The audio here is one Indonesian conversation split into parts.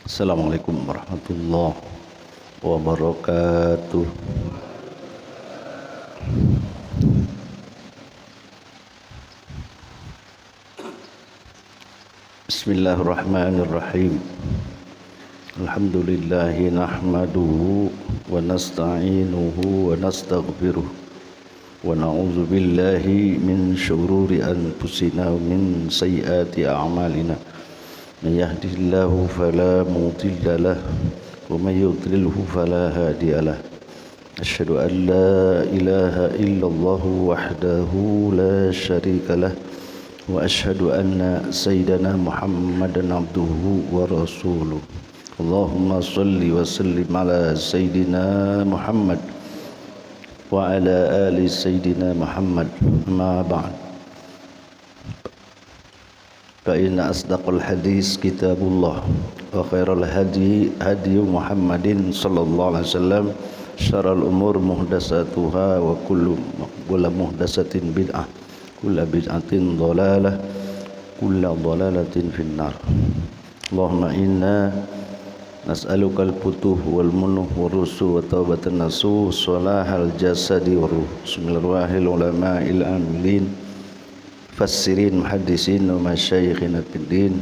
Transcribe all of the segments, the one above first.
Assalamualaikum warahmatullahi wabarakatuh. Bismillahirrahmanirrahim. Alhamdulillahi nahmaduhu wa nasta'inuhu wa nastaghfiruh wa na'udzu billahi min syururi anfusina wa min sayyiati a'malina. Man yahdihillahu fala mudilla lahu wa man yudlilhu fala hadiya lahu. Asyhadu an la ilaha illallah wahdahu la syarika lahu wa asyhadu anna sayyidana Muhammadan abduhu wa rasuluh. Allahumma salli wa sallim ala sayyidina Muhammad wa ala ali sayyidina Muhammad. Amma ba'd. Fa inna asdaqal hadis kitabullah wa khairal hadi hadi Muhammadin sallallahu alaihi wasallam, syarrul umur muhdatsatuha wa kullu muhdatsatin bid'ah, kullu bid'atin dhalalah, kullu dhalalatin finnar. Allahumma inna nas'aluka al-futuh wal munuh wa rusu wa taubatan nasuh salahal jasadi wa ruh. Bismillahirrahmanirrahim. Ulama'il amilin fassirin muhaddisin wa masyayikhina fiddin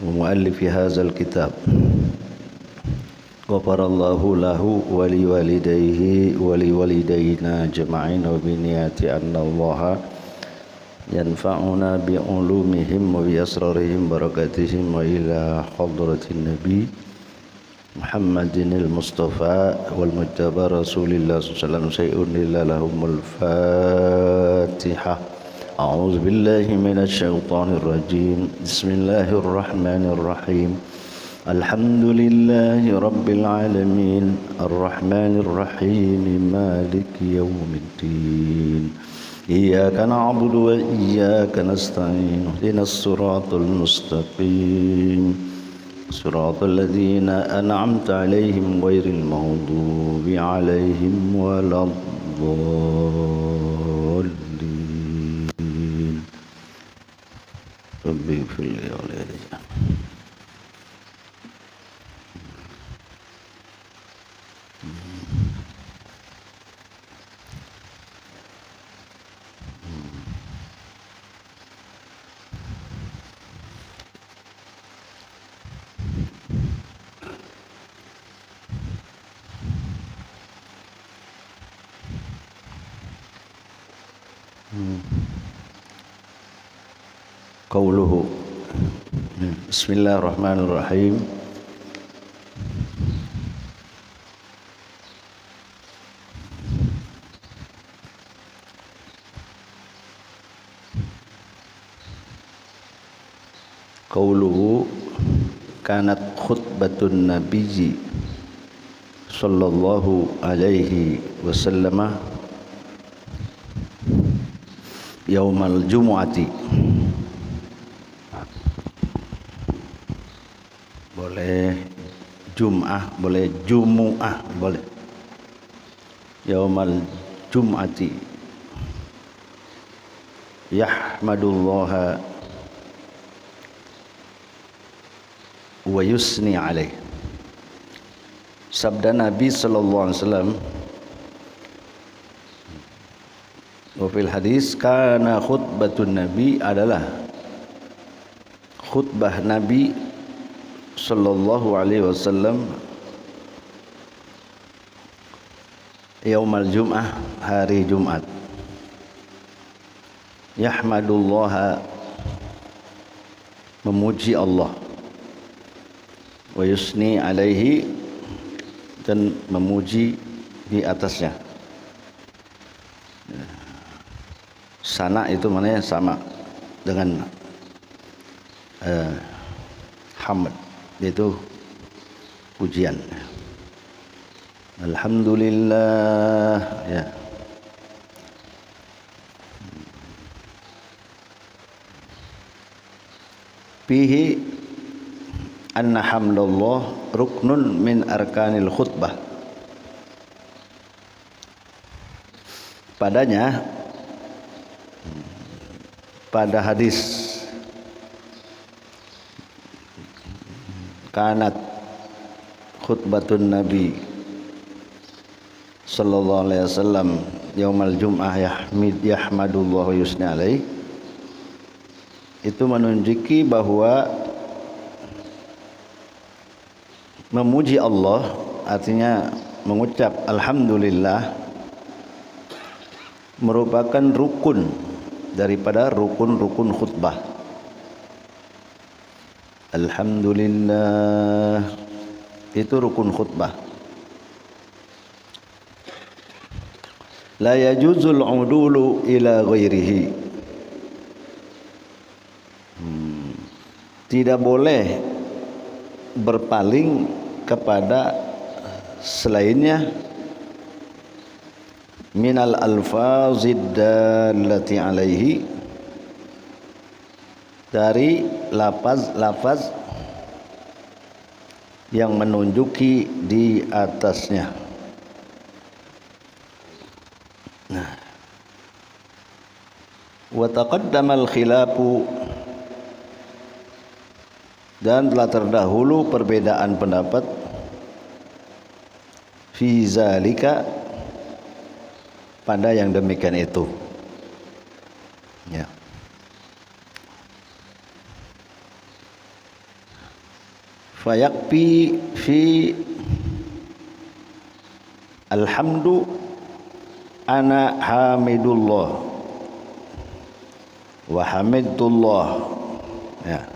wa muallifi hadzal kitab. Ghafarallahu lahu wa liwalidayhi wa liwalidayna jama'in wa biniyati anna allaha yanfa'una bi'ulumihim wa bi asrarihim barakatihim wa ila hadratin nabi Muhammadin al-Mustafa wal mujtaba Rasulillah sallallahu alaihi wasallam syai'un illa lahumul Fatihah. A'udzu billahi minasy syaithanir rajim. Bismillahirrahmanirrahim. Alhamdulillahi rabbil alamin arrahmanir rahim maliki yaumiddin. Iyyaka na'budu wa iyyaka nasta'in. Ihdinas siratal mustaqim. صراط الذين أنعمت عليهم غير المغضوب عليهم ولا الضالين. رب اغفر لي ولوالدي. Qauluhu. Bismillahirrahmanirrahim. Qauluhu kanat khutbatun nabiyyi sallallahu alaihi wasallam yaumal jumu'ati. Boleh Jum'ah, boleh Jumu'ah, boleh. Yaumal Jum'ati yahmadullaha wa yusni alaih. Sabda Nabi sallallahu alaihi wasallam wa fil hadis kana khutbatun Nabi adalah khutbah Nabi sallallahu alaihi wasallam yaumal jum'ah, hari Jumat. Yahmadullaha, memuji Allah, wa yusni alaihi, dan memuji di atasnya. Sana itu maknanya sama dengan hamd, yaitu pujian. Alhamdulillah, ya. Fihi anna hamdallah ruknun min arkanil khutbah. Padanya, pada hadis kanat khutbatun Nabi sallallahu alaihi wasallam yaumal jum'ah yahmadullahu yusni alaih, itu menunjuki bahwa memuji Allah artinya mengucap alhamdulillah merupakan rukun daripada rukun-rukun khutbah. Alhamdulillah itu rukun khutbah. La yajuzul udulu ila ghairihi, tidak boleh berpaling kepada selainnya minal alfazid dallati alaihi, dari lafaz-lafaz yang menunjuki di atasnya. Nah, wa taqaddama al-khilafu, dan telah terdahulu perbedaan pendapat fi zalika, pada yang demikian itu. Ya. Fayakfi fi alhamdu ana hamidullah wa hamidullah. Ya.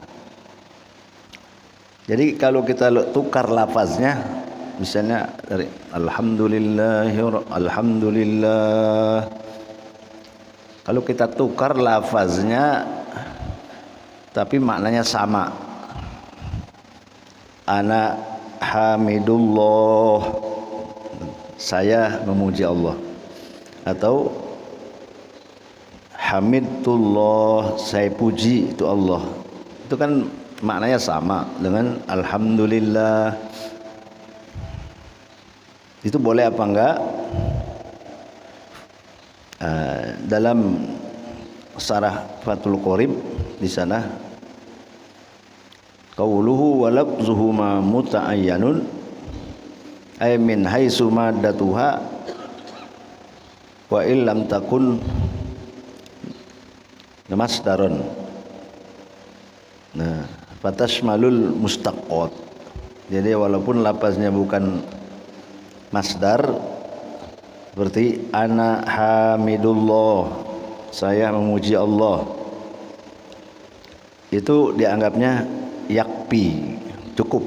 Jadi kalau kita tukar lafaznya, misalnya dari alhamdulillah, kalau kita tukar lafaznya tapi maknanya sama, ana hamidullah, saya memuji Allah, atau hamidullah, saya puji itu Allah, itu kan maknanya sama dengan alhamdulillah. Itu boleh apa enggak? Dalam Syarah Fathul Qorib di sana, qauluhu wa lafzuhu ma muta'ayyanun ay min haitsu maddatuha wa illam takun masdaron. Nah, fatashmalul mustaqqat. Jadi walaupun lafaznya bukan masdar, berarti ana hamidullah, saya memuji Allah, itu dianggapnya yakfi, cukup.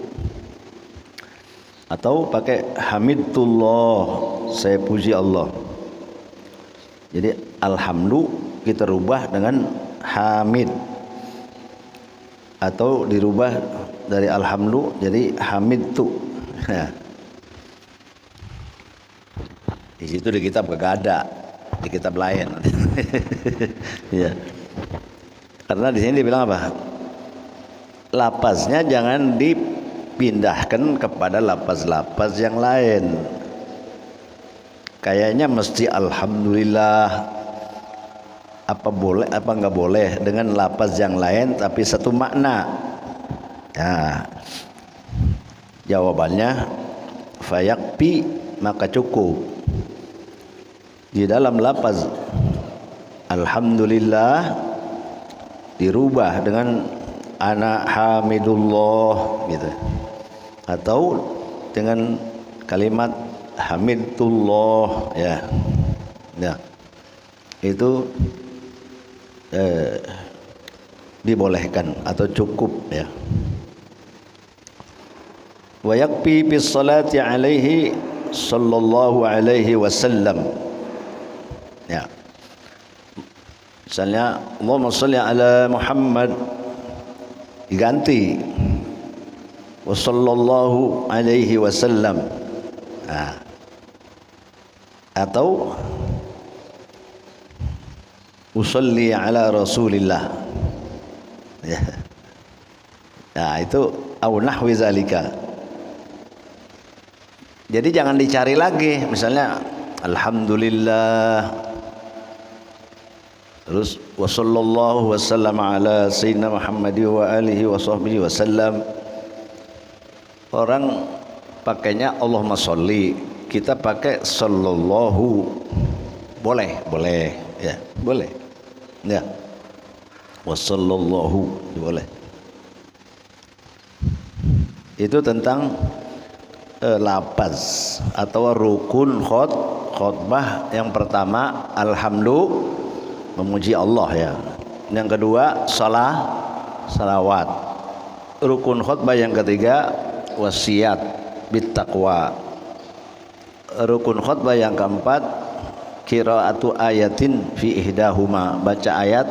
Atau pakai hamidullah, saya puji Allah. Jadi alhamdu kita rubah dengan hamid, atau dirubah dari alhamdu jadi hamidtu. Di situ di kitab kagak ada, di kitab lain. Ya. Karena di sini dibilang apa? Lapaznya jangan dipindahkan kepada lapaz-lapaz yang lain. Kayaknya mesti alhamdulillah. Apa boleh apa enggak boleh dengan lapaz yang lain tapi satu makna? Nah, jawabannya fayakfi, maka cukup. Di dalam lapaz alhamdulillah dirubah dengan ana hamidullah gitu, atau dengan kalimat hamidullah, ya. Ya. Itu dibolehkan atau cukup, ya. Wa yakfi bis salati alaihi sallallahu alaihi wasallam. Ya. Misalnya Allahumma shalli ala Muhammad, diganti wa sallallahu alaihi wasallam. Nah. Atau usolli ala Rasulillah. Ya. Nah, itu au nahwi zalika. Jadi jangan dicari lagi, misalnya alhamdulillah, terus wa sallallahu wasallam ala sayyidina Muhammad wa alihi wa sahbihi wasallam. orang pakainya Allahumma sholli, kita pakai sallallahu. Boleh ya, boleh. Ya. Wassallallahu boleh. Itu tentang lafaz atau rukun khutbah. Yang pertama alhamdulillah, memuji Allah ya. Yang kedua salawat. Rukun khutbah yang ketiga wasiat bittaqwa. Rukun khutbah yang keempat qiraatu ayatin fi ihdahuma, baca ayat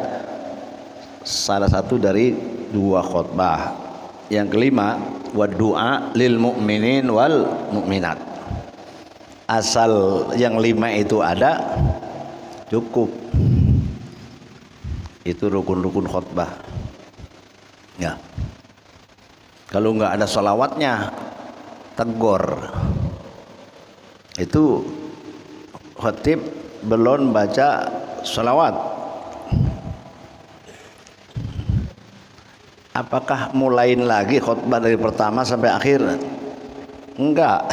salah satu dari dua khutbah. Yang kelima wa du'a lil mu'minin wal mu'minat. Asal yang lima itu ada cukup. Itu rukun-rukun khutbah ya. Kalau nggak ada sholawatnya tegur, itu khatib belum baca sholawat. Apakah mulain lagi khutbah dari pertama sampai akhir? Enggak.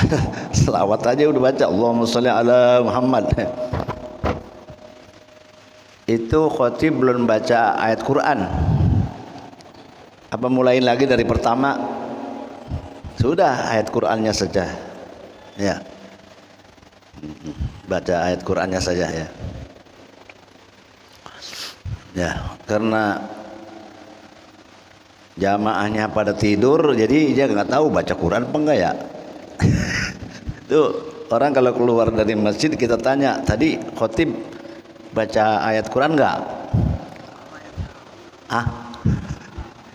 Sholawat aja udah baca, Allahumma sholli ala Muhammad. Itu khatib belum baca ayat Quran. Apa mulain lagi dari pertama? Sudah ayat Qurannya saja ya, baca ayat Qurannya saja ya. Ya, karena jamaahnya pada tidur, jadi dia nggak tahu baca Quran apa enggak ya. Tuh orang kalau keluar dari masjid kita tanya, tadi khatib baca ayat Quran enggak?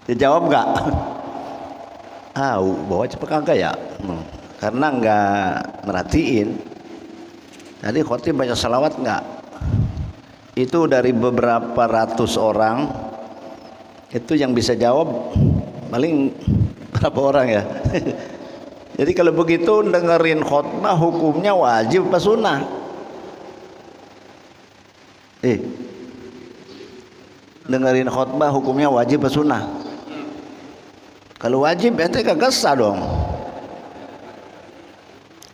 Dia jawab enggak? Bawa cepet kagak ya? Karena enggak merhatiin. Tadi khatib baca salawat enggak? Itu dari beberapa ratus orang, itu yang bisa jawab paling berapa orang ya. Jadi kalau begitu dengerin khutbah hukumnya wajib apa sunnah? Dengerin khutbah hukumnya wajib apa sunnah? Kalau wajib ente kagak sah dong.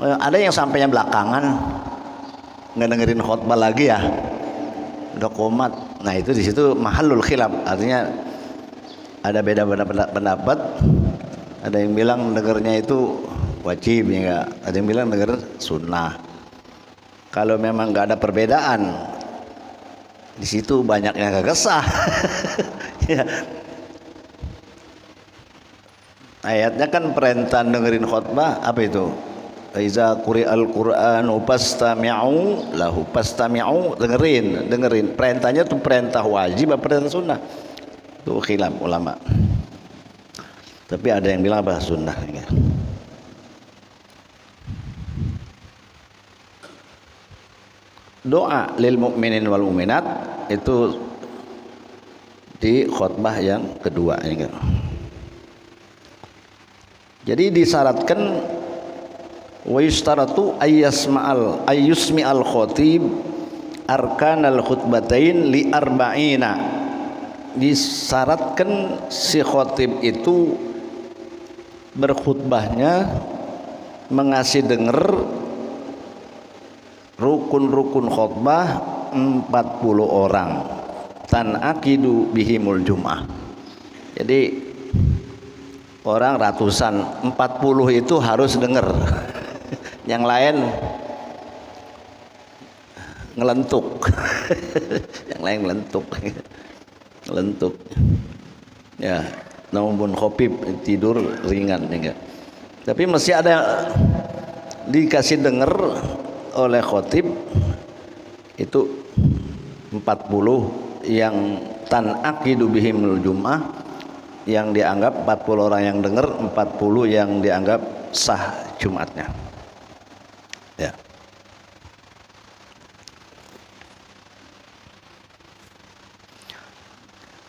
Ada yang sampainya belakangan nggak dengerin khutbah lagi ya, udah komat. Nah itu di situ mahallul khilaf, artinya ada beda pendapat. Ada yang bilang dengernya itu wajib ya enggak, ada yang bilang denger sunnah. Kalau memang nggak ada perbedaan, di situ banyak yang kagak sah. Ya. Ayatnya kan perintah dengerin khutbah, apa itu? Iza quri'al Qur'anu fastami'u lahu, fastami'u, dengerin. Perintahnya itu perintah wajib apa perintah sunnah? Itu khilaf ulama. Tapi ada yang bilang apa sunnah ya. Doa lil mu'minin wal mu'minat itu di khutbah yang kedua ya. Jadi disyaratkan wa yustaratu ayyusmi'al khatib arkanal khutbatain li arba'ina. Disyaratkan si khatib itu berkhutbahnya mengasih dengar rukun-rukun khutbah 40 orang tan akidu bihimul jum'ah. Jadi orang ratusan, 40 itu harus dengar. Yang lain ngelentuk. Yang lain ngelentuk. Ya, namun khotib tidur ringan ya. Tapi masih ada dikasih dengar oleh khotib itu 40 yang tan aqidu bihimul jum'ah, yang dianggap 40 orang yang dengar, 40 yang dianggap sah Jumatnya. Ya.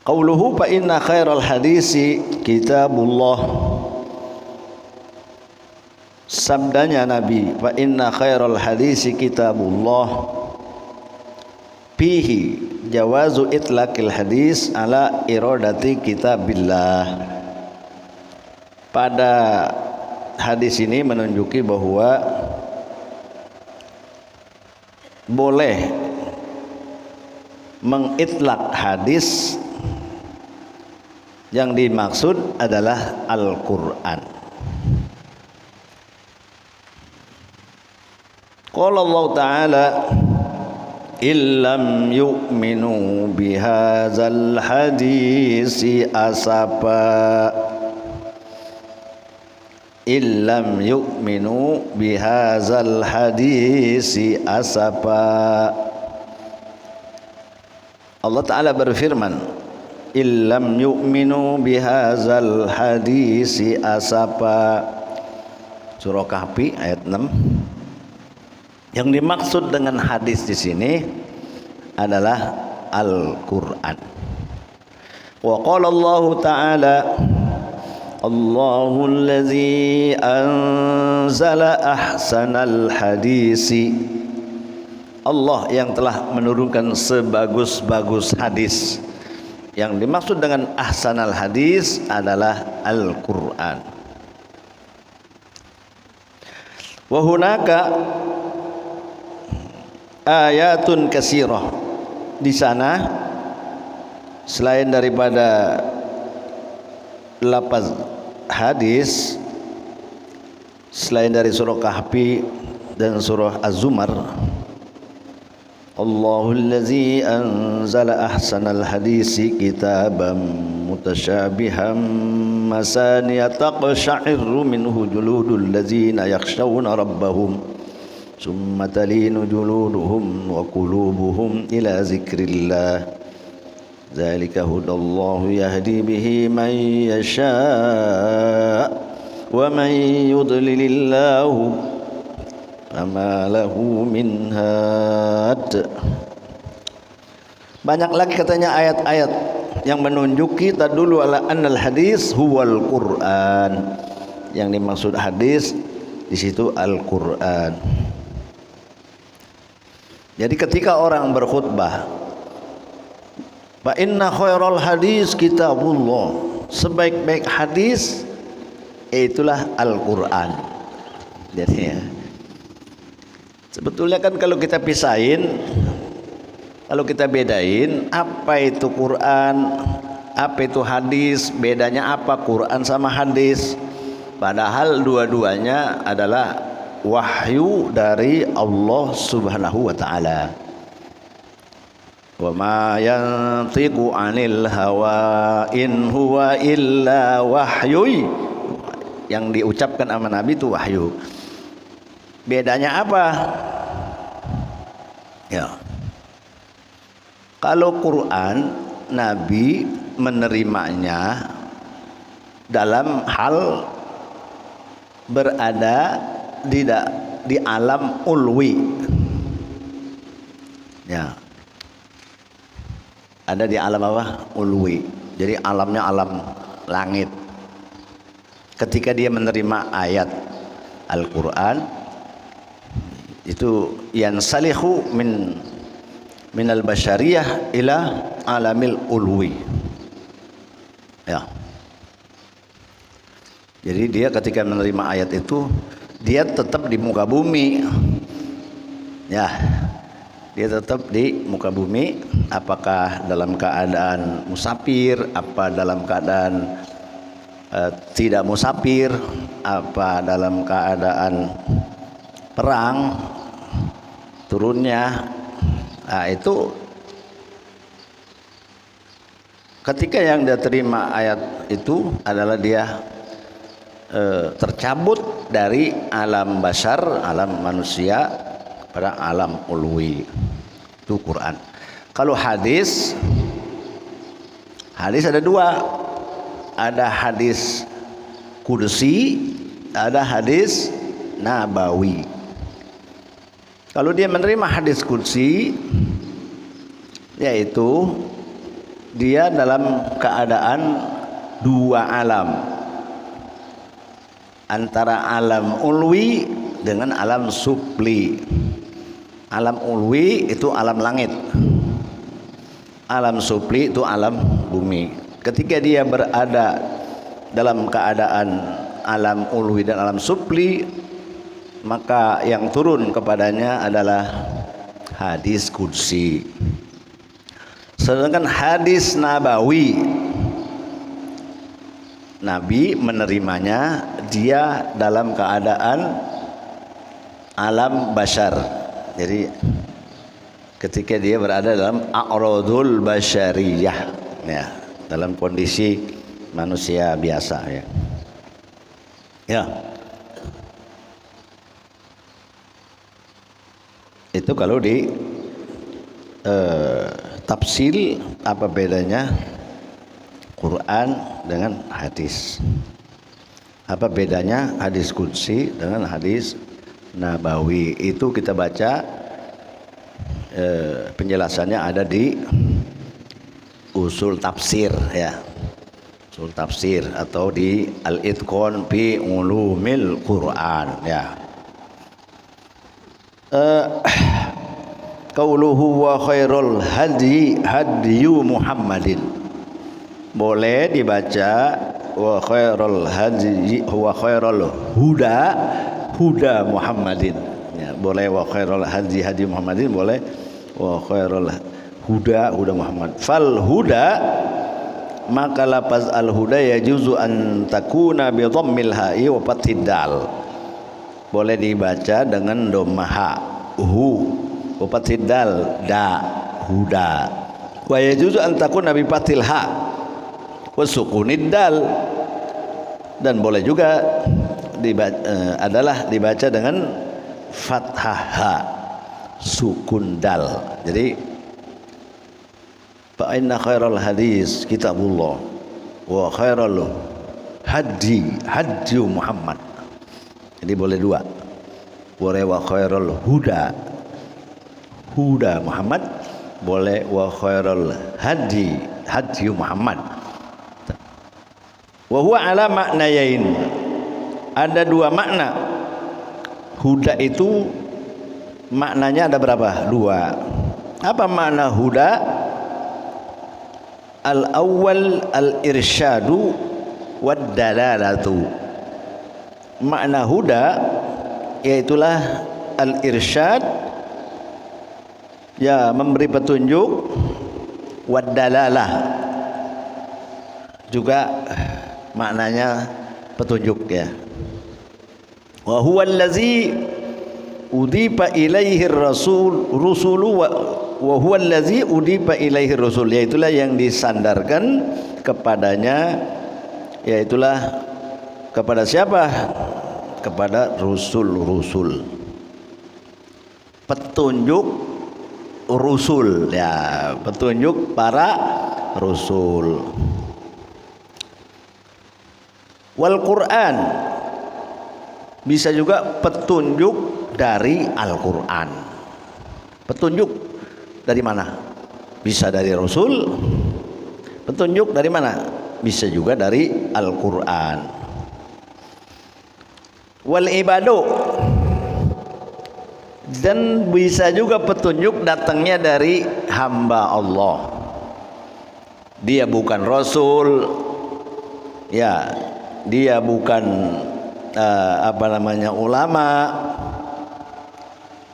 Qauluhu fa inna khairal hadisi kitabullah. Sabdanya Nabi, fa inna khairal hadisi kitabullah. Fihi jawazu itlaqil hadis ala iradati kitabillah. Pada hadis ini menunjuki bahwa boleh mengitlaq hadis yang dimaksud adalah Al-Qur'an. Qala Allah Ta'ala illam yu'minu bihadzal hadisi asafa, illam yu'minu bihadzal hadisi asafa. Allah Ta'ala berfirman illam yu'minu bihadzal hadisi asafa, surah Kahfi ayat 6. Yang dimaksud dengan hadis di sini adalah Al-Qur'an. Wa qala Allah Ta'ala Allahu allazi anzala ahsanal hadisi, Allah yang telah menurunkan sebagus-bagus hadis. Yang dimaksud dengan ahsanal hadis adalah Al-Qur'an. Wa hunaka ayatun katsirah, di sana selain daripada lafaz hadis, selain dari surah Kahfi dan surah Az-Zumar, Allahul ladzi anzala ahsanal hadisi kitaban mutasyabihan masaniya taqsha'irru minhu juludul ladzina yakhshawna rabbahum summa talinu juluduhum wa qulubuhum ila zikrillah dzalika hudallahu yahdi bihi man yasha' wa man yudlilillahu fama lahu min had. Banyak lagi katanya ayat-ayat yang menunjuki tadullu ala annal hadis huwal Qur'an. Yang dimaksud hadis di situ Al-Qur'an. Jadi ketika orang berkhutbah, fa inna khairal hadis kitabullah, sebaik-baik hadis itulah Al-Qur'an. Jadi ya, sebetulnya kan kalau kita pisahin, kalau kita bedain apa itu Quran, apa itu hadis, bedanya apa Quran sama hadis? Padahal dua-duanya adalah wahyu dari Allah Subhanahu wa taala. Wa ma yantiqu 'anil hawa in huwa illa wahyu. Yang diucapkan sama Nabi itu wahyu. Bedanya apa? Ya. Kalau Quran, Nabi menerimanya dalam hal berada di alam ulwi. Ya. Ada di alam apa? Ulwi. Jadi alamnya alam langit. Ketika dia menerima ayat Al-Qur'an, itu yansalihu minal basyariyah ila alamil ulwi. Ya. Jadi dia ketika menerima ayat itu, dia tetap di muka bumi. Ya. Dia tetap di muka bumi, apakah dalam keadaan musafir, apa dalam keadaan tidak musafir, apa dalam keadaan perang, turunnya. Nah, itu ketika yang dia terima ayat itu adalah dia tercabut dari alam basar, alam manusia pada alam ulwi. Itu Quran. Kalau hadis ada dua. Ada hadis qudsi, ada hadis nabawi. Kalau dia menerima hadis qudsi, yaitu dia dalam keadaan dua alam, antara alam ulwi dengan alam supli. Alam ulwi itu alam langit, alam supli itu alam bumi. Ketika dia berada dalam keadaan alam ulwi dan alam supli, maka yang turun kepadanya adalah hadis qudsi. Sedangkan hadis nabawi, Nabi menerimanya dia dalam keadaan alam bashar. Jadi ketika dia berada dalam a'radul basyariyah, ya, dalam kondisi manusia biasa, ya. Ya. Itu kalau di tafsil apa bedanya Quran dengan hadis? Apa bedanya hadis qudsi dengan hadis nabawi? Itu kita baca penjelasannya ada di usul tafsir, ya. Usul tafsir atau di Al-Itqan fi Ulumil Quran, ya. Qauluhu wa khairul hadi hadiyu Muhammadin, boleh dibaca wa khairul hadi wa khairul huda huda Muhammadin, ya, boleh wa khairul hadi hadi Muhammadin, boleh wa khairul huda huda Muhammad. Fal huda, maka lafaz al huda yajuzu an takuna bi dhammil ha'i wa fathid dal, boleh dibaca dengan dhammah ha hu wa fathid dal da huda, wa yajuzu an takuna bi fathil ha wa sukunid dal, dan boleh juga adalah dibaca dengan fathah ha sukun dal. Jadi fa inna khairal hadis kitabullah wa khairal hadi hadi Muhammad. Jadi boleh dua, boleh wa khairal huda huda Muhammad, boleh wa khairal hadi hadi Muhammad. Wa huwa ala maknayain, ada dua makna. Huda itu maknanya ada berapa? Dua. Apa makna huda? Al-awwal al-irsyadu wad dalalatu. Makna huda yaitulah al-irsyad, ya, memberi petunjuk, wad dalalah juga maknanya petunjuk, ya. Wa huwa allazi udipa ilaihi rasul rusulu wa huwa allazi udipa ilaihi rasul, yaitulah yang disandarkan kepadanya, yaitulah kepada siapa? Kepada rusul-rusul. Petunjuk rusul, ya, petunjuk para rasul. Wal Quran, bisa juga petunjuk dari Al-Quran. Petunjuk dari mana? Bisa dari Rasul. Petunjuk dari mana? Bisa juga dari Al-Quran. Wal ibadu, dan bisa juga petunjuk datangnya dari hamba Allah. Dia bukan Rasul, ya, dia bukan ulama.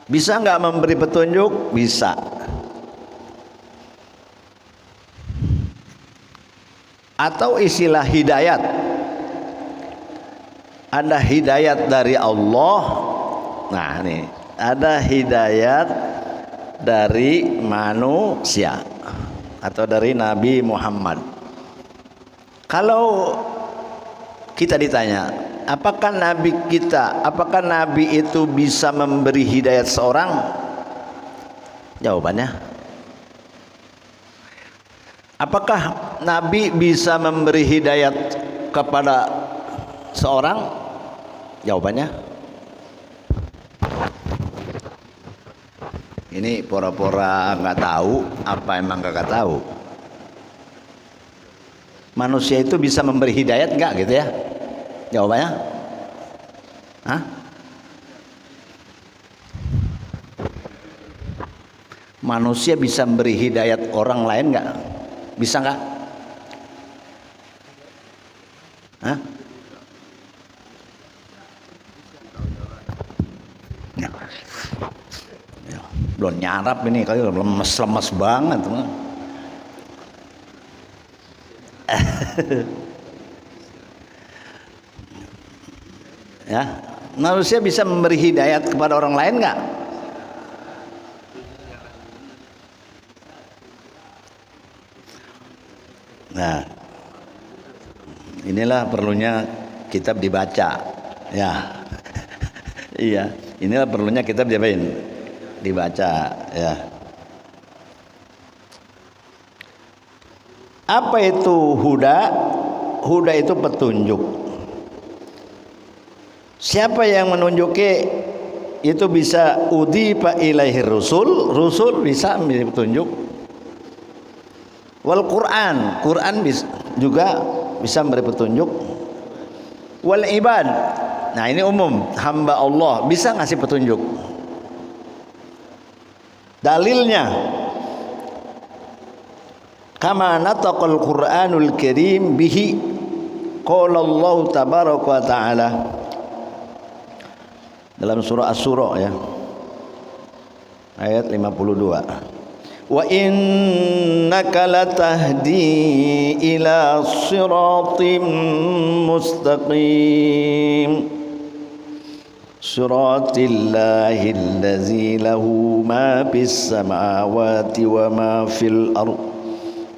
Bisa nggak memberi petunjuk? Bisa. Atau istilah hidayat, ada hidayat dari Allah. Nah, ini ada hidayat dari manusia atau dari Nabi Muhammad. Kalau kita ditanya, apakah apakah Nabi itu bisa memberi hidayat seorang? Jawabannya, apakah Nabi bisa memberi hidayat kepada seorang? Jawabannya, ini pura-pura nggak tahu, apa emang nggak tahu? Manusia itu bisa memberi hidayat nggak, gitu ya? Jawabannya, hah? Manusia bisa memberi hidayat orang lain nggak? Bisa nggak? Hah? belum nyarap ini kali lemes-lemes banget. Ya, manusia bisa memberi hidayat kepada orang lain nggak? Nah, inilah perlunya kitab dibaca, ya. Iya, inilah perlunya kitab dibaca, ya. Apa itu huda? Huda itu petunjuk. Siapa yang menunjuki itu bisa udhifa ilaihi rusul, rusul bisa menjadi petunjuk. Wal Quran, Quran juga bisa memberi petunjuk. Wal ibad, nah ini umum, hamba Allah bisa ngasih petunjuk. Dalilnya kama nataqal Qur'anul Karim bihi qala Allah tabaraka wa ta'ala dalam surah Asy-Syura ya ayat 52. Wa innaka latahdi ila siratim mustaqim siratillahi allazi lahu ma fis samawati wa ma fil ardh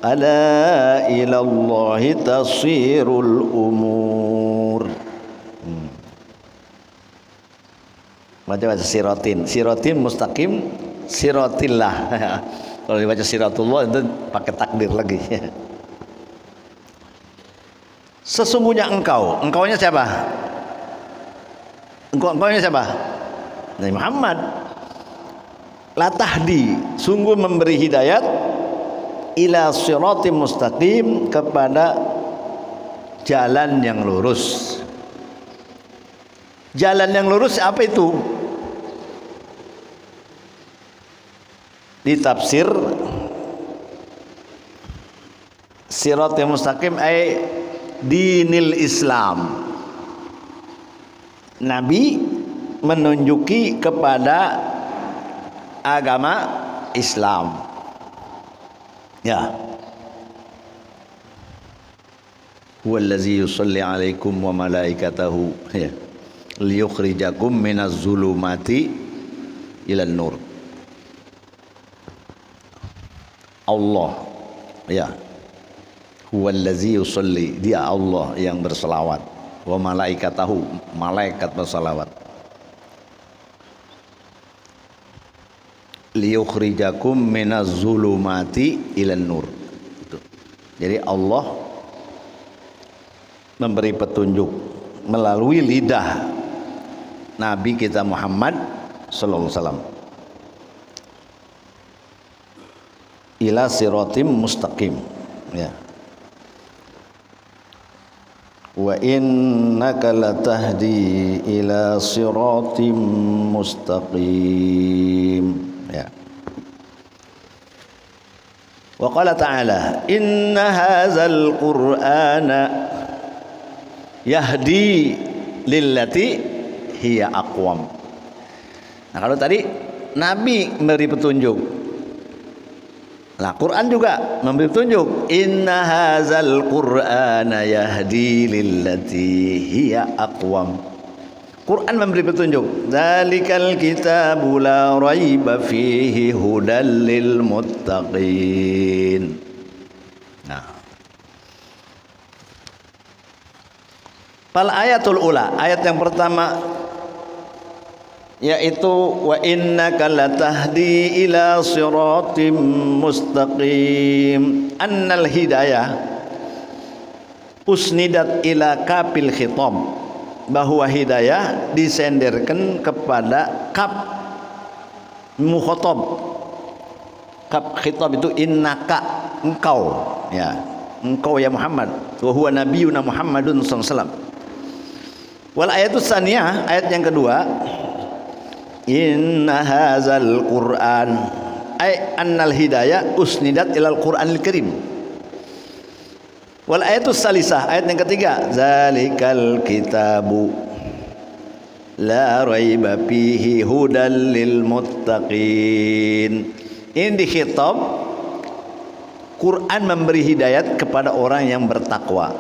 ala ilallahi tasirul umur. Baca siratin, siratin mustaqim, siratillah. Kalau dibaca siratullah itu pakai takdir lagi. Sesungguhnya engkaunya siapa? Engkaunya siapa? Nabi Muhammad. La tahdi, sungguh memberi hidayat ila siratim mustaqim, kepada jalan yang lurus. Jalan yang lurus apa itu? Ditafsir siratim mustaqim ay dinil Islam. Nabi menunjuki kepada agama Islam. Ya. Huwallazi yusalli 'alaikum wa malaikatahu ya liyukhrijakum minaz zulumati ilan nur. Allah ya. Huwallazi yusalli, dia Allah yang berselawat, wa malaikatahu, malaikat berselawat, liyukhrijakum minaz zulumati ilan nur. Jadi Allah memberi petunjuk melalui lidah Nabi kita Muhammad sallallahu alaihi wasallam ila siratim mustaqim ya. Wa innaka latahdi ila siratim mustaqim ya. Wa qala ta'ala inna hadzal qur'ana yahdi lillati hiya aqwam. Nah, kalau tadi Nabi memberi petunjuk, nah Quran juga memberi petunjuk. Inna hadzal qur'ana yahdi lillati hiya aqwam. Quran memberi petunjuk. Dzalikal kitabu la raiba fihi hudal lil muttaqin. Nah, fal ayatul ula, ayat yang pertama yaitu wa innaka latahdi ila siratim mustaqim. Annal hidayah usnidat ila kafil khitab, bahwa hidayah disenderkan kepada kaf mukhatab. Kaf khitab itu innaka, engkau ya, engkau ya Muhammad, wa huwa nabiyuna Muhammadun sallallahu alaihi wasallam. Wal ayatus tsaniyah, ayat yang kedua, inna hadzal qur'an ay annal hidayah usnidat ilal qur'anil karim. Wal ayatus salisah, ayat yang ketiga, zalikal kitabu la raiba fihi hudal lil muttaqin. Ini dikhitab Quran memberi hidayat kepada orang yang bertakwa.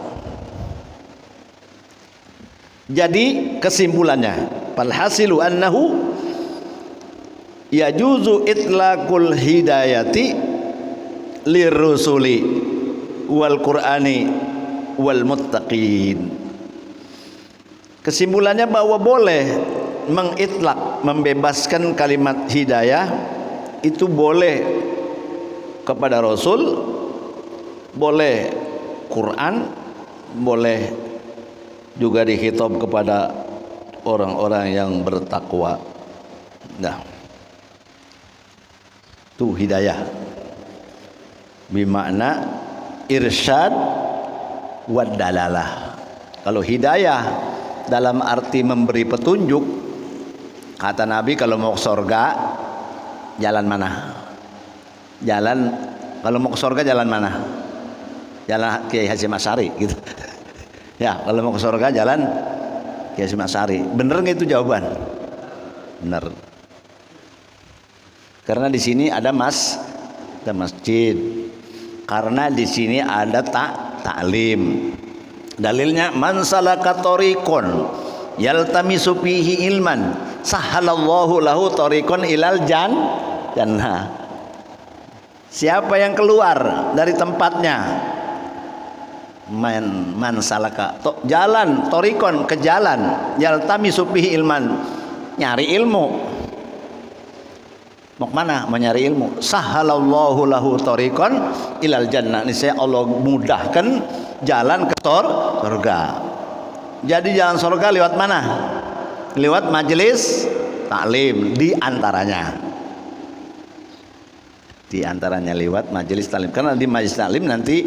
Jadi kesimpulannya, falhasilu annahu yajuzu itlaqul hidayati lirrusuli wal qur'ani wal muttaqin. Kesimpulannya bahwa boleh mengitlak, membebaskan kalimat hidayah itu boleh kepada Rasul, boleh Quran, boleh juga dikhitab kepada orang-orang yang bertakwa. Nah, itu hidayah bermakna irsyad wad dalalah. Kalau hidayah dalam arti memberi petunjuk, kata Nabi kalau mau ke surga jalan mana? Jalan, kalau mau ke surga jalan mana? Jalan Kiai Hasyim Asy'ari gitu. Ya, kalau mau ke surga jalan Kiai Hasyim Asy'ari. Bener nggak itu jawaban? Bener. Karena di sini ada masjid. Karena di sini ada taklim. Dalilnya man salaka tariqon yaltamisu fihi ilman sahalallahu lahu tariqon ilal jannah. Siapa yang keluar dari tempatnya, man salaka jalan, tariqon ke jalan, yaltamisu fihi ilman, nyari ilmu. Mau kemana? Mencari ilmu. Sahalallahu lahu tariqon ilal jannah. Ini saya Allah mudahkan jalan ke surga. Jadi jalan surga lewat mana? Lewat majelis taklim di antaranya. Di antaranya lewat majelis taklim. Karena di majelis taklim nanti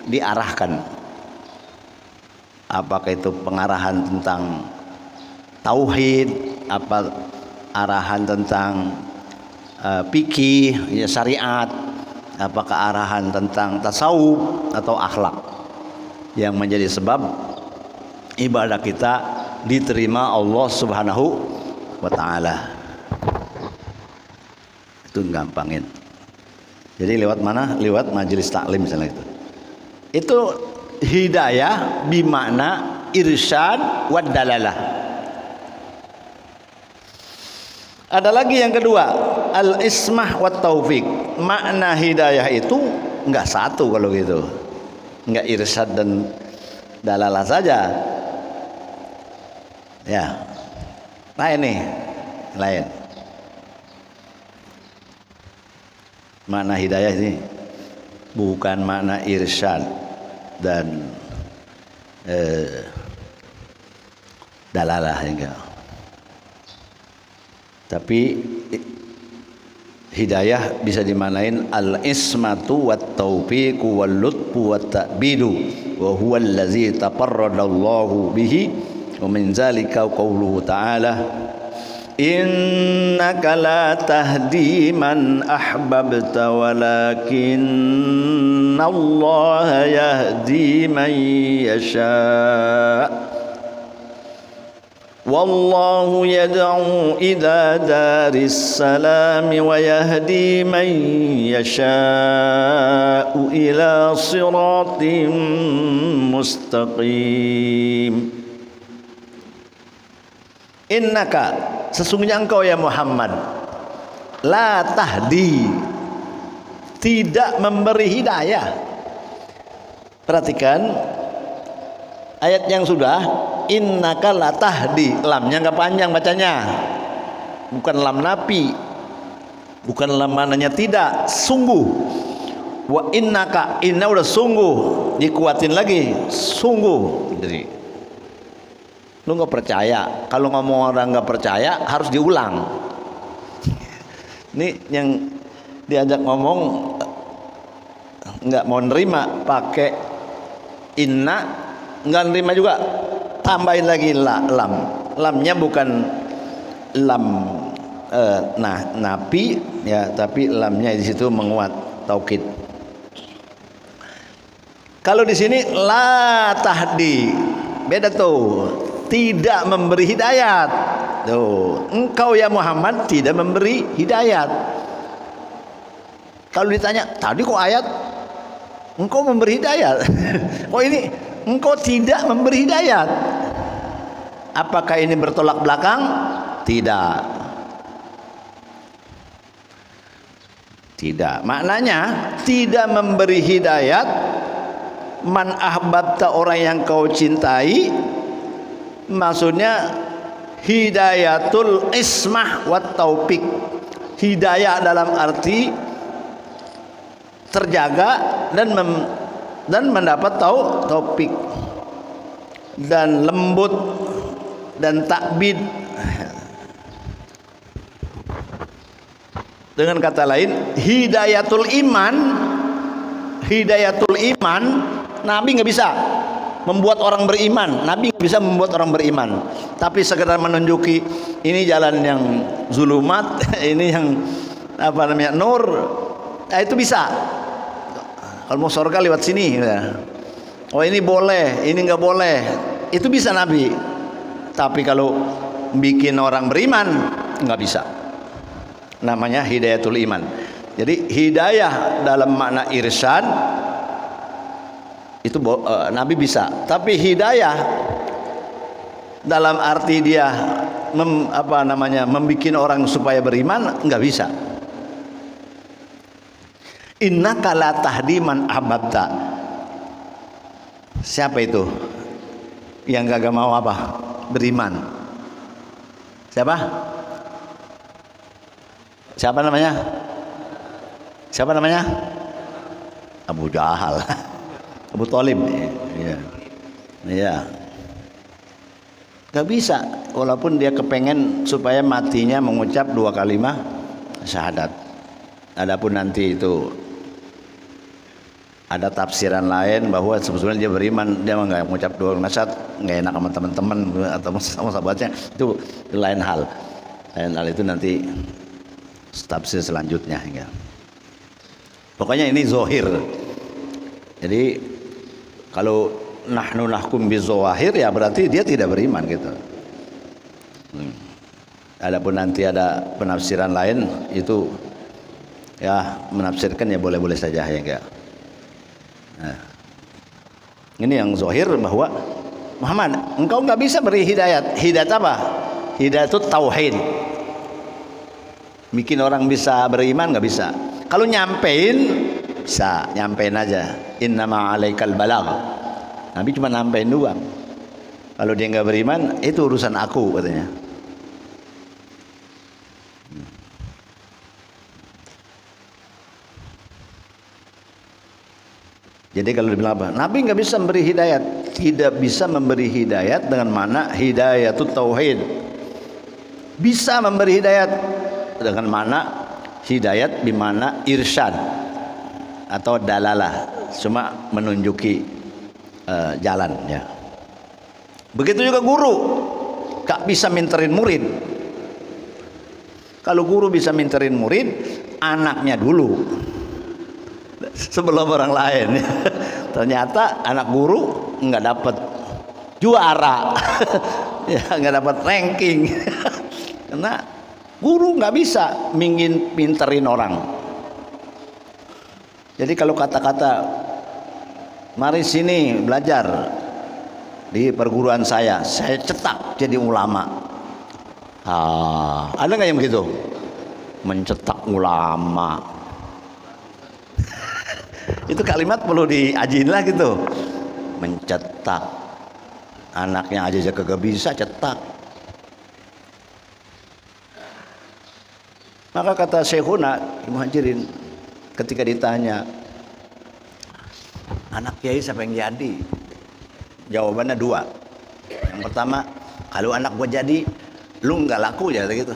diarahkan. Apakah itu pengarahan tentang tauhid, apa arahan tentang fikih, ya syariat, apakah arahan tentang tasawuf atau akhlak yang menjadi sebab ibadah kita diterima Allah Subhanahu wa taala. Itu gampangin. Jadi lewat mana? Lewat majelis taklim misalnya itu. Itu hidayah bimakna irsyad wad dalalah. Ada lagi yang kedua, al-ismah wat taufik. Makna hidayah itu enggak satu kalau gitu. Enggak irsyad dan dalalah saja. Ya. Lain nih. Lain. Makna hidayah ini bukan makna irsyad dan dalalah enggak. Tapi hidayah bisa dimanain al-ismatu wat taufiqu wal lutfu wat ta'bidu wa huwa allazi tafarradallahu bihi wa min zalika qauluhu ta'ala innaka la tahdi man ahbabta walakinna Allah yahdi man yasha' wallahu yad'u ila daris salam wa yahdi man yasha'u ila siratim mustaqim. Innaka, sesungguhnya engkau ya Muhammad, la tahdi, tidak memberi hidayah. Perhatikan ayat yang sudah, innaka la tahdi, lamnya enggak panjang bacanya, bukan lam nafi, bukan lam mananya tidak, sungguh. Wa innaka, inna udah sungguh, dikuatin lagi, sungguh. Jadi lu nggak percaya, kalau ngomong orang nggak percaya harus diulang. Ini yang diajak ngomong nggak mau nerima, pakai inna nggak nerima juga, tambahin lagi lam. Lamnya bukan lam nafi ya, tapi lamnya di situ menguat taukid. Kalau di sini la tahdi, beda tuh. Tidak memberi hidayat. Tuh, engkau ya Muhammad tidak memberi hidayat. Kalau ditanya, tadi kok ayat engkau memberi hidayat? Kok ini engkau tidak memberi hidayat? Apakah ini bertolak belakang? Tidak. Tidak. Maknanya tidak memberi hidayat, man ahbabta, orang yang kau cintai, maksudnya hidayatul ismah wat taufik. Hidayah dalam arti terjaga dan mendapat taufik dan lembut dan takbid. Dengan kata lain, hidayatul iman, Nabi nggak bisa membuat orang beriman. Nabi nggak bisa membuat orang beriman, tapi sekedar menunjuki ini jalan yang zulumat, ini yang apa namanya nur. Nah, itu bisa. Kalau mau surga lewat sini, ya. Oh ini boleh, ini nggak boleh, itu bisa Nabi. Tapi kalau bikin orang beriman nggak bisa. Namanya hidayatul iman. Jadi hidayah dalam makna irsyad itu Nabi bisa. Tapi hidayah dalam arti dia membikin orang supaya beriman nggak bisa. Innaka la tahdi man ahbabta. Siapa itu yang gak mau apa? Beriman. Siapa? Siapa namanya? Siapa namanya? Abu Jahal. Abu Thalib. Iya. Iya. Gak bisa, walaupun dia kepengen supaya matinya mengucap 2 kalimat syahadat. Adapun nanti itu ada tafsiran lain bahwa sebetulnya dia beriman, dia nggak mengucap 2 kalimat syahadat, nggak enak sama teman-teman atau sama sahabatnya, itu lain hal. Lain hal itu nanti tafsir selanjutnya. Ya. Pokoknya ini zohir. Jadi kalau nahnu nahkum bizawahir, ya berarti dia tidak beriman gitu. Adapun nanti ada penafsiran lain, itu ya menafsirkan ya boleh-boleh saja ya enggak. Nah, ini yang zahir bahwa Muhammad, engkau nggak bisa beri hidayat. Hidayat apa? Hidayat itu tauhid. Bikin orang bisa beriman nggak bisa. Kalau nyampein bisa, nyampein aja. Innama alaikal balagh. Nabi cuma nyampein doang. Kalau dia nggak beriman, itu urusan aku katanya. Jadi kalau dibilang apa? Nabi nggak bisa memberi hidayat, tidak bisa memberi hidayat dengan mana hidayatut tauhid. Bisa memberi hidayat dengan mana hidayat bimana irsyad atau dalalah, cuma menunjuki jalan ya. Begitu juga guru, gak bisa minterin murid. Kalau guru bisa minterin murid, anaknya dulu sebelum orang lain. Ternyata anak guru nggak dapat juara, ya nggak dapat ranking, karena guru nggak bisa pinterin orang. Jadi kalau kata-kata mari sini belajar di perguruan saya cetak jadi ulama. Ada nggak yang begitu? Mencetak ulama. Itu kalimat perlu diajiin lah gitu. Mencetak. Anaknya aja kagak bisa cetak. Maka kata Syekhuna Muhajirin ketika ditanya, anak kiai siapa yang jadi? Jawabannya 2. Yang pertama, kalau anak gua jadi, lu nggak laku ya gitu.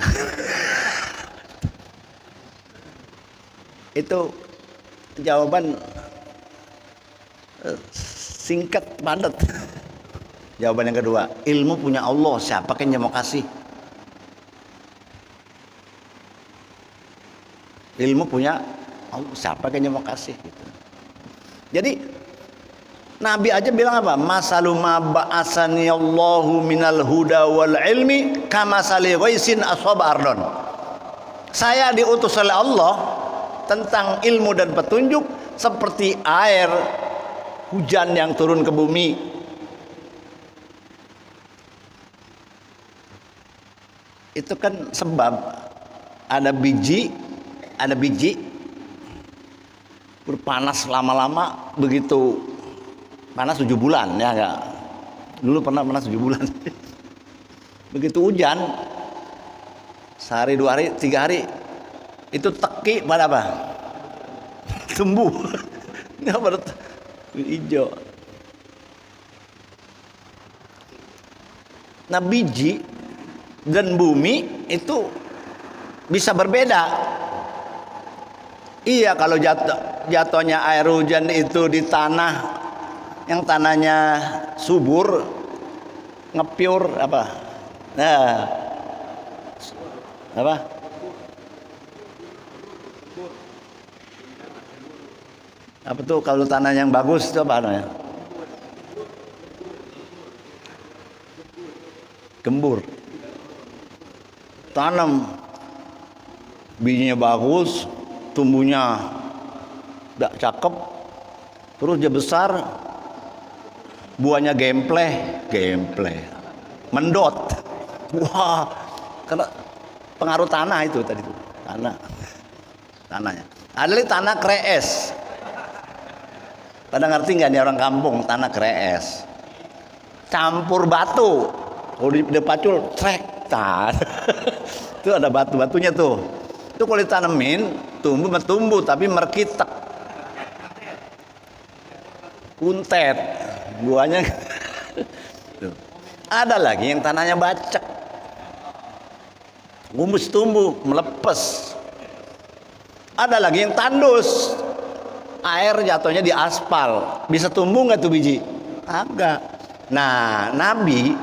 Itu jawaban singkat padat. Jawaban yang kedua, ilmu punya Allah, siapa yang mau kasih? Ilmu punya Allah, siapa yang mau kasih gitu. Jadi Nabi aja bilang apa? Masalu ma ba'asani Allahu minal huda wal ilmi kamasali ghaisin ashaba ardon. Saya diutus oleh Allah tentang ilmu dan petunjuk seperti air hujan yang turun ke bumi. Itu kan sebab ada biji berpanas lama-lama, begitu panas 7 bulan ya enggak. Dulu pernah panas 7 bulan. Begitu hujan sehari 2 hari 3 hari itu teki pada apa? Tumbuh. Enggak pada hijau. Nah, biji dan bumi itu bisa berbeda. Iya, kalau jatuhnya air hujan itu di tanah yang tanahnya subur, ngepiur apa? Nah, apa? Apa tuh kalau tanah yang bagus itu apa namanya? Gembur. Tanam bijinya bagus, tumbuhnya udah cakep, terus dia besar, buahnya gempleh, mendot. Wah, karena pengaruh tanah itu tadi tuh, tanahnya. Ada lagi tanah krees. Pada ngerti nggak nih orang kampung tanah krees? Campur batu, kalau dipacul, trek. Itu ada batu-batunya tuh. Itu kalau ditanemin tumbuh tapi merkitek, kuntet buahnya. Ada lagi yang tanahnya bacek, gumus tumbuh melepes. Ada lagi yang tandus, air jatuhnya di aspal, bisa tumbuh nggak tuh biji? Agak. Nah, Nabi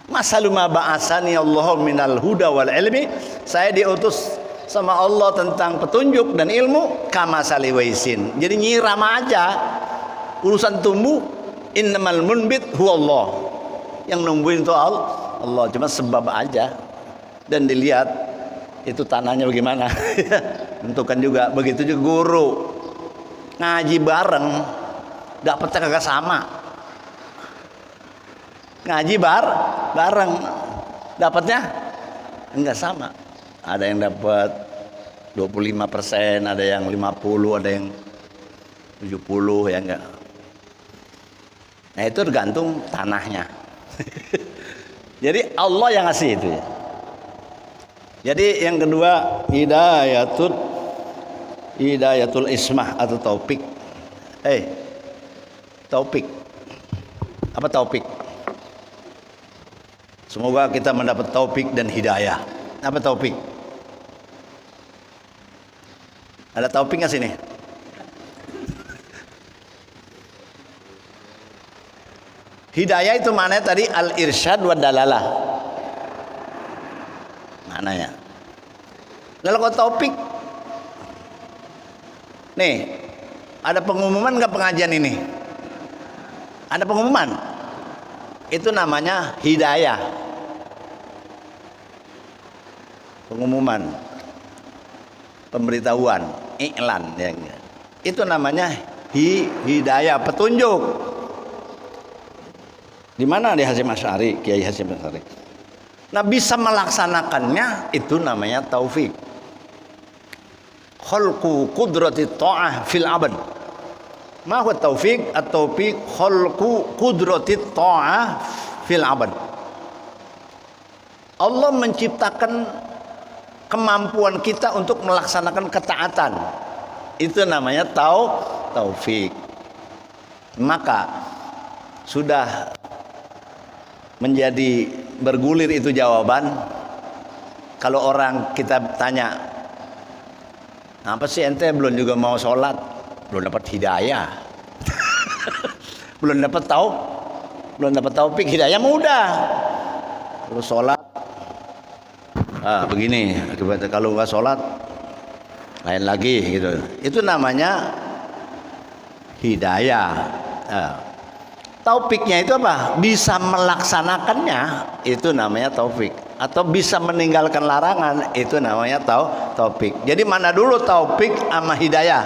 masalu ma ba'asani Allah minal huda wal ilmi, saya diutus sama Allah tentang petunjuk dan ilmu kamasali waisin. Jadi nyiram aja urusan tumbuh, innamal munbit huwallah, yang numbuhin itu Allah, cuma sebab aja. Dan dilihat itu tanahnya bagaimana. Tentukan juga. Begitu juga guru ngaji bareng, dapetnya kagak sama. Ngaji bareng, dapatnya enggak sama. Ada yang dapat 25%, ada yang 50%, ada yang 70%, ya enggak. Nah, itu tergantung tanahnya. Jadi Allah yang ngasih itu ya. Jadi yang kedua, hidayatul ismah atau taufik. Taufik. Apa taufik? Semoga kita mendapat taufik dan hidayah. Apa taufik? Ada taufik nggak sini? Hidayah itu mana tadi? Al-irsyad wa dalalah. Mananya? Lalu kalau taufik, nih, ada pengumuman nggak pengajian ini? Ada pengumuman. Itu namanya hidayah. Pengumuman, pemberitahuan, iklan, ya. Itu namanya hidayah, petunjuk. Di mana di Hasyim Asy'ari, Kiai Hasyim Asy'ari? Nah, bisa melaksanakannya itu namanya taufik. Khalqu qudrati ta'ah fil abad. Ma huwa taufik? At-taufik khalqu qudrati ta'ah fil abad. Allah menciptakan kemampuan kita untuk melaksanakan ketaatan. Itu namanya taufik. Maka sudah menjadi bergulir itu jawaban. Kalau orang kita tanya, apa sih ente belum juga mau sholat, belum dapat hidayah. belum dapat taufik, hidayah mudah. Kalau sholat begini, akibatnya kalau nggak sholat lain lagi gitu. Itu namanya hidayah. Nah, taufiknya itu apa? Bisa melaksanakannya, itu namanya taufik. Atau bisa meninggalkan larangan, itu namanya taufik. Jadi mana dulu taufik sama hidayah?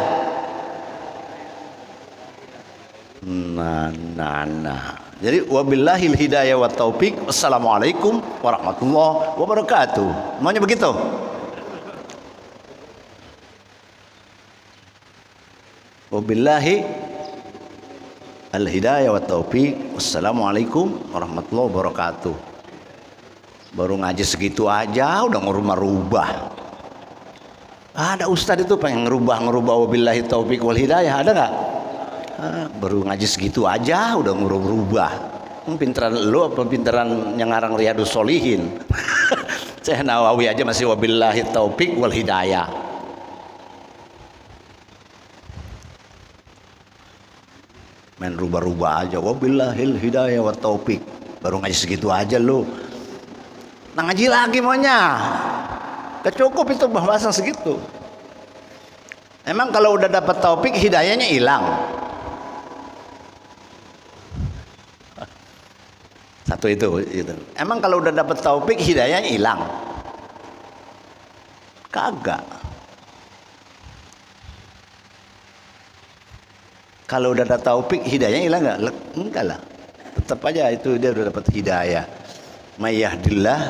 Nah. Jadi wabillahil hidayah wa taufik. Wassalamualaikum warahmatullahi wabarakatuh. Maunya begitu? Wabillahi al-hidayah wa taufik. Wassalamualaikum warahmatullahi wabarakatuh. Baru ngaji segitu aja udah ngerubah-rubah. Ada ustadz itu pengen ngerubah wabillahi taufik wal hidayah, ada nggak? Baru ngaji segitu aja udah ngerubah. Pinteran lu apa pinteran yang ngarang Riyadus Sholihin? Saya Nawawi aja masih wabillahi taufik wal hidayah. Main rubah-rubah aja, wabillahil hidayah wa taufik. Baru ngaji segitu aja lu. Nah ngaji lagi maunya. Kecukup itu bahasan segitu. Emang kalau udah dapat taufik hidayahnya hilang. Satu itu. Emang kalau udah dapat taufik hidayahnya hilang? Kagak. Kalau udah ada taufik hidayahnya hilang nggak? Enggak lah. Tetap aja itu dia udah dapat hidayah. May yahdillah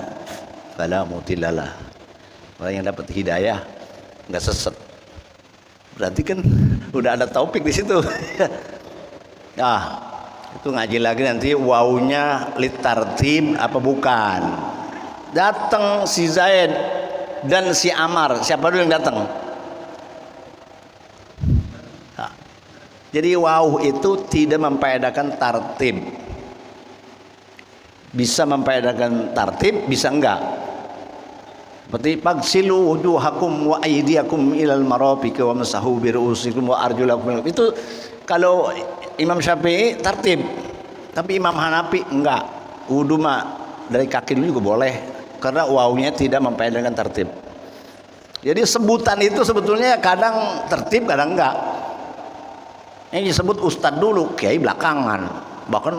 fala mudhillalah. Orang yang dapat hidayah nggak sesat. Berarti kan udah ada taufik di situ. Nah, itu ngaji lagi nanti wawunya litartib apa bukan? Datang si Zaid dan si Amar, siapa dulu yang datang? Nah, jadi waw itu tidak memfaedakan tartib. Bisa memfaedakan tartib, bisa enggak. Seperti pagsilu wujuhakum wa aydiyakum ilal marafiq wa masahu bi ru'usikum wa arjulakum. Itu kalau Imam Syafi'i tartib. Tapi Imam Hanafi enggak. Wudu mah dari kaki dulu juga boleh karena wawunya tidak memfaedakan tartib. Jadi sebutan itu sebetulnya kadang tertib, kadang enggak. Yang disebut ustadz dulu, kiai belakangan. Bahkan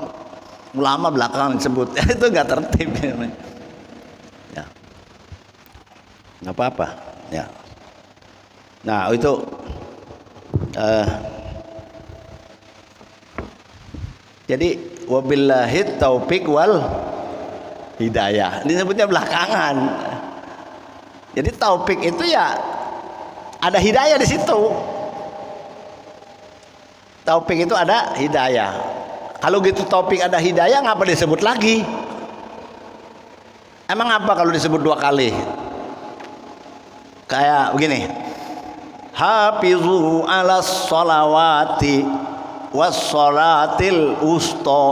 ulama belakangan disebut. Itu enggak tertib. Ya. Enggak apa-apa. Ya. Nah, itu jadi wabillahi taufik wal hidayah. Disebutnya belakangan. Jadi taufik itu ya ada hidayah di situ. Taufik itu ada hidayah. Kalau gitu taufik ada hidayah, ngapa disebut lagi? Emang apa kalau disebut dua kali? Kayak begini. Hafizu ala sholawati was sholatil usto.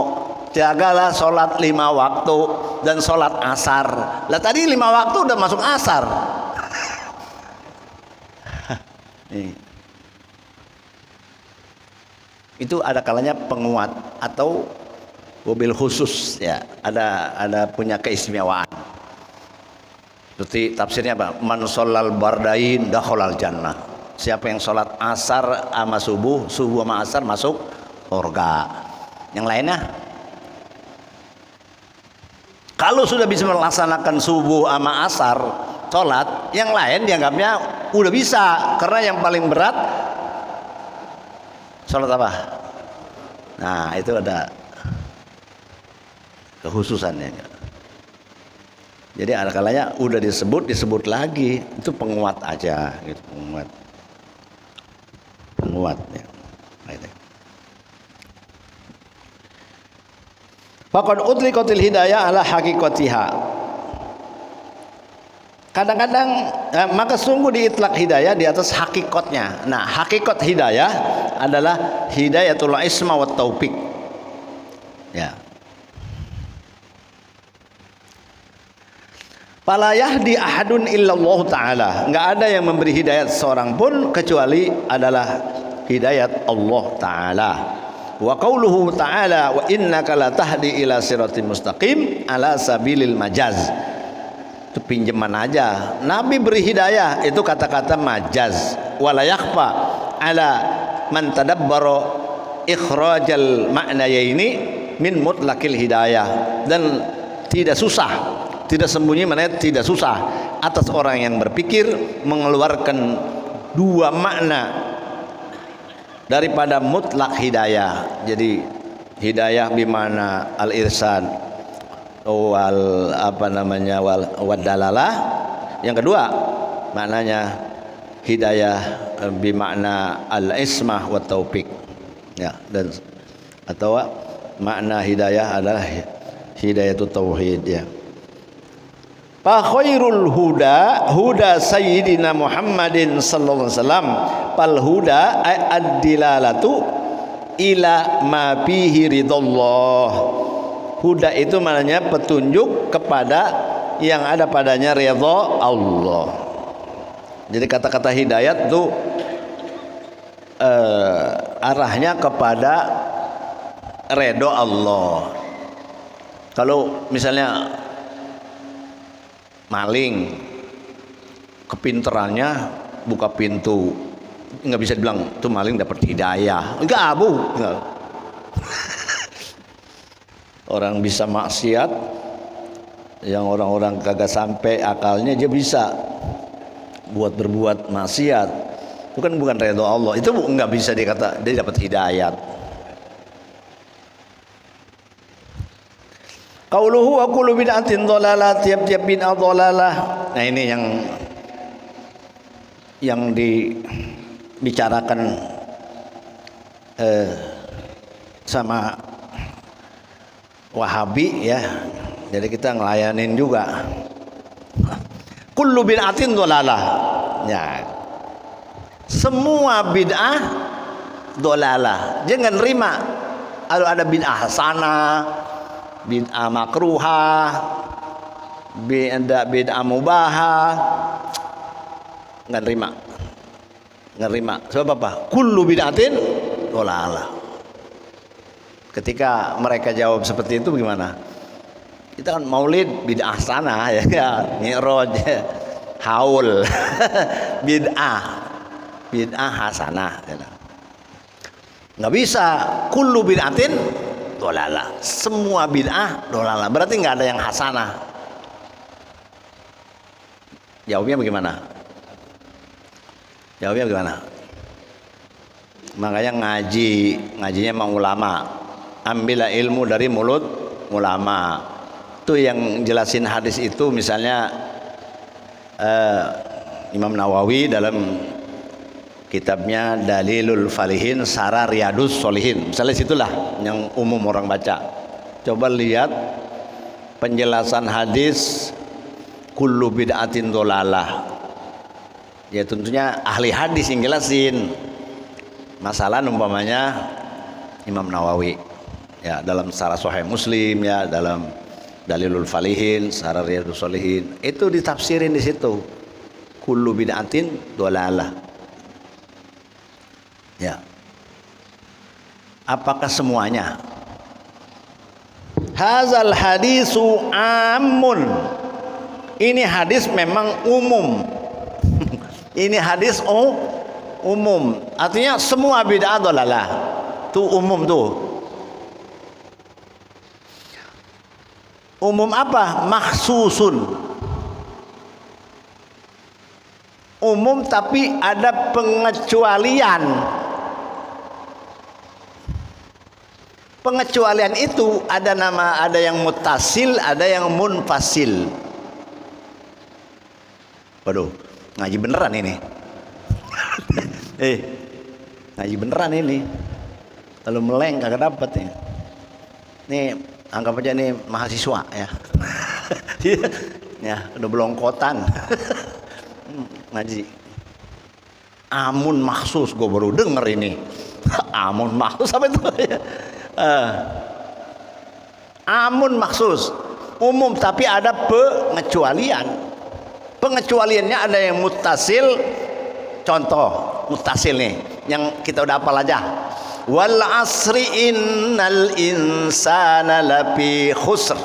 Jagalah sholat 5 waktu dan sholat asar. Lah tadi 5 waktu udah masuk asar. Itu ada kalanya penguat atau mobil khusus ya, ada punya keistimewaan. Seperti tafsirnya apa? Man sholal bardain dakhalal jannah. Siapa yang sholat asar sama subuh sama asar masuk surga. Yang lainnya, kalau sudah bisa melaksanakan subuh sama asar sholat, yang lain dianggapnya udah bisa, karena yang paling berat sholat apa? Nah itu ada kekhususannya. Jadi ada kalanya udah disebut lagi, itu penguat aja gitu, penguat ya. Faqad utliqatil hidayah ala haqiqatiha. Kadang-kadang maka sungguh diitlak hidayah di atas hakikatnya. Nah, hakikat hidayah adalah hidayatul isma wat taufik. Ya. Fala yahdi ahadun illallah taala. Enggak ada yang memberi hidayat seorang pun kecuali adalah hidayat Allah taala. Wa qauluhu ta'ala wa innaka la tahdi ila siratin mustaqim ala sabilil majaz. Itu pinjaman aja. Nabi beri hidayah itu kata-kata majaz. Wala yakhfa ala man tadabbara ikhrajal ma'nayaini min mutlaqil hidayah, dan tidak susah, tidak sembunyi mana tidak susah atas orang yang berpikir mengeluarkan dua makna daripada mutlak hidayah. Jadi hidayah bimana al-irsan wal wal dalalah. Yang kedua maknanya hidayah bimakna al-ismah wa taufiq, ya, dan atau makna hidayah adalah hidayatut tauhid, ya. Fa khairul huda huda sayyidina Muhammadin sallallahu alaihi wasallam, fal huda ad-dilalatu ila ma fihi ridallah. Huda itu maknanya petunjuk kepada yang ada padanya ridha Allah. Jadi kata-kata hidayat itu arahnya kepada ridha Allah. Kalau misalnya maling, kepinterannya buka pintu, nggak bisa dibilang tuh maling dapat hidayah. Enggak, enggak. Orang bisa maksiat, yang orang-orang kagak sampai akalnya dia bisa berbuat maksiat, itu kan bukan ridho Allah. Itu nggak bisa dikata dia dapat hidayat. Qauluhu wa kullu bid'atin dhalalah, tiap-tiap bid'ah dhalalah. Nah, ini yang dibicarakan sama Wahabi, ya. Jadi kita ngelayanin juga. Kullu bid'atin dhalalah. Ya. Semua bid'ah dhalalah. Jangan terima kalau ada bid'ah hasanah, bid'ah makruhah, bid'ah mubahah, nggak nerima. Sebab apa? Kullu bid'atin dhalalah. Ketika mereka jawab seperti itu bagaimana? Kita kan maulid bid'ah sana, ya, mi'raj, haul, bid'ah hasanah. Nggak bisa. Kullu bid'atin dhalalah. Semua bid'ah dhalalah. Berarti nggak ada yang hasanah. Jawabnya bagaimana? Makanya ngajinya emang ulama. Ambillah ilmu dari mulut ulama. Itu yang jelasin hadis itu misalnya Imam Nawawi dalam kitabnya Dalilul Falihin Syarah Riyadus Sholihin, misalnya situlah yang umum orang baca. Coba lihat penjelasan hadis kullu bid'atin dhalalah. Ya tentunya ahli hadis yang jelasin. Masalah umpamanya Imam Nawawi, ya, dalam Syarah Sahih Muslim, ya, dalam Dalilul Falihin Syarah Riyadus Sholihin, itu ditafsirin di situ kullu bid'atin dhalalah. Ya. Apakah semuanya? Hazal hadisu amun. Ini hadis memang umum. Ini hadis umum. Artinya semua bid'ah dhalalah. Itu umum tuh. Umum apa? Makhsusun. Umum tapi ada pengecualian. Pengecualian itu ada yang muttasil, ada yang munfasil. Waduh, ngaji beneran ini. Ngaji beneran ini. Kalau meleng kagak dapet nih. Nih anggap aja nih mahasiswa, ya. Ya, udah belongkotan. Ngaji amun maksus, gue baru denger ini. Amun maksus apa itu? Amun maksus umum tapi ada pengecualian. Pengecualiannya ada yang muttasil. Contoh muttasil nih yang kita udah hafal aja. Wal asri innal insana lafi khusr.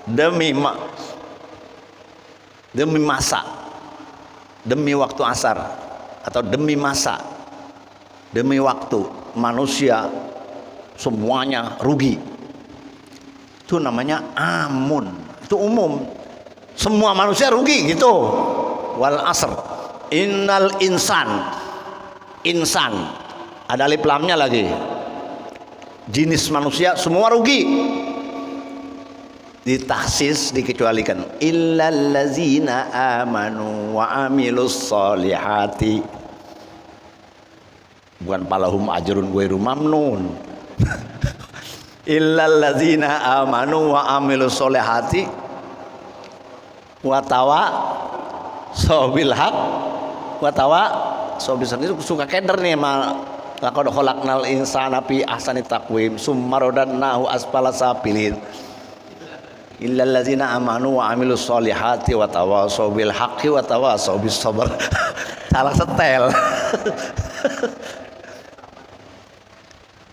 Demi masa, demi waktu asar, atau demi masa, demi waktu. manusia semuanya rugi. Itu namanya amun. Itu umum. Semua manusia rugi gitu. Wal asr. Innal insan. Insan. Ada alif lamnya lagi. Jenis manusia semua rugi. Ditaksis, dikecualikan. Illal ladzina amanu wa amilus solihati. Bukan palahum ajrun ghairu mamnun. Illal ladzina amanu wa amilus solihati wa tawa sobil haq wa tawa sobil sendiri suka keder nih sama laqad khalaqnal insana fi ahsani taqwim summa radadnahu asfala safilin. Illal ladzina amanu wa amilus solihati wa tawasaw bil haqqi wa tawasaw bis sabr. Salah setel.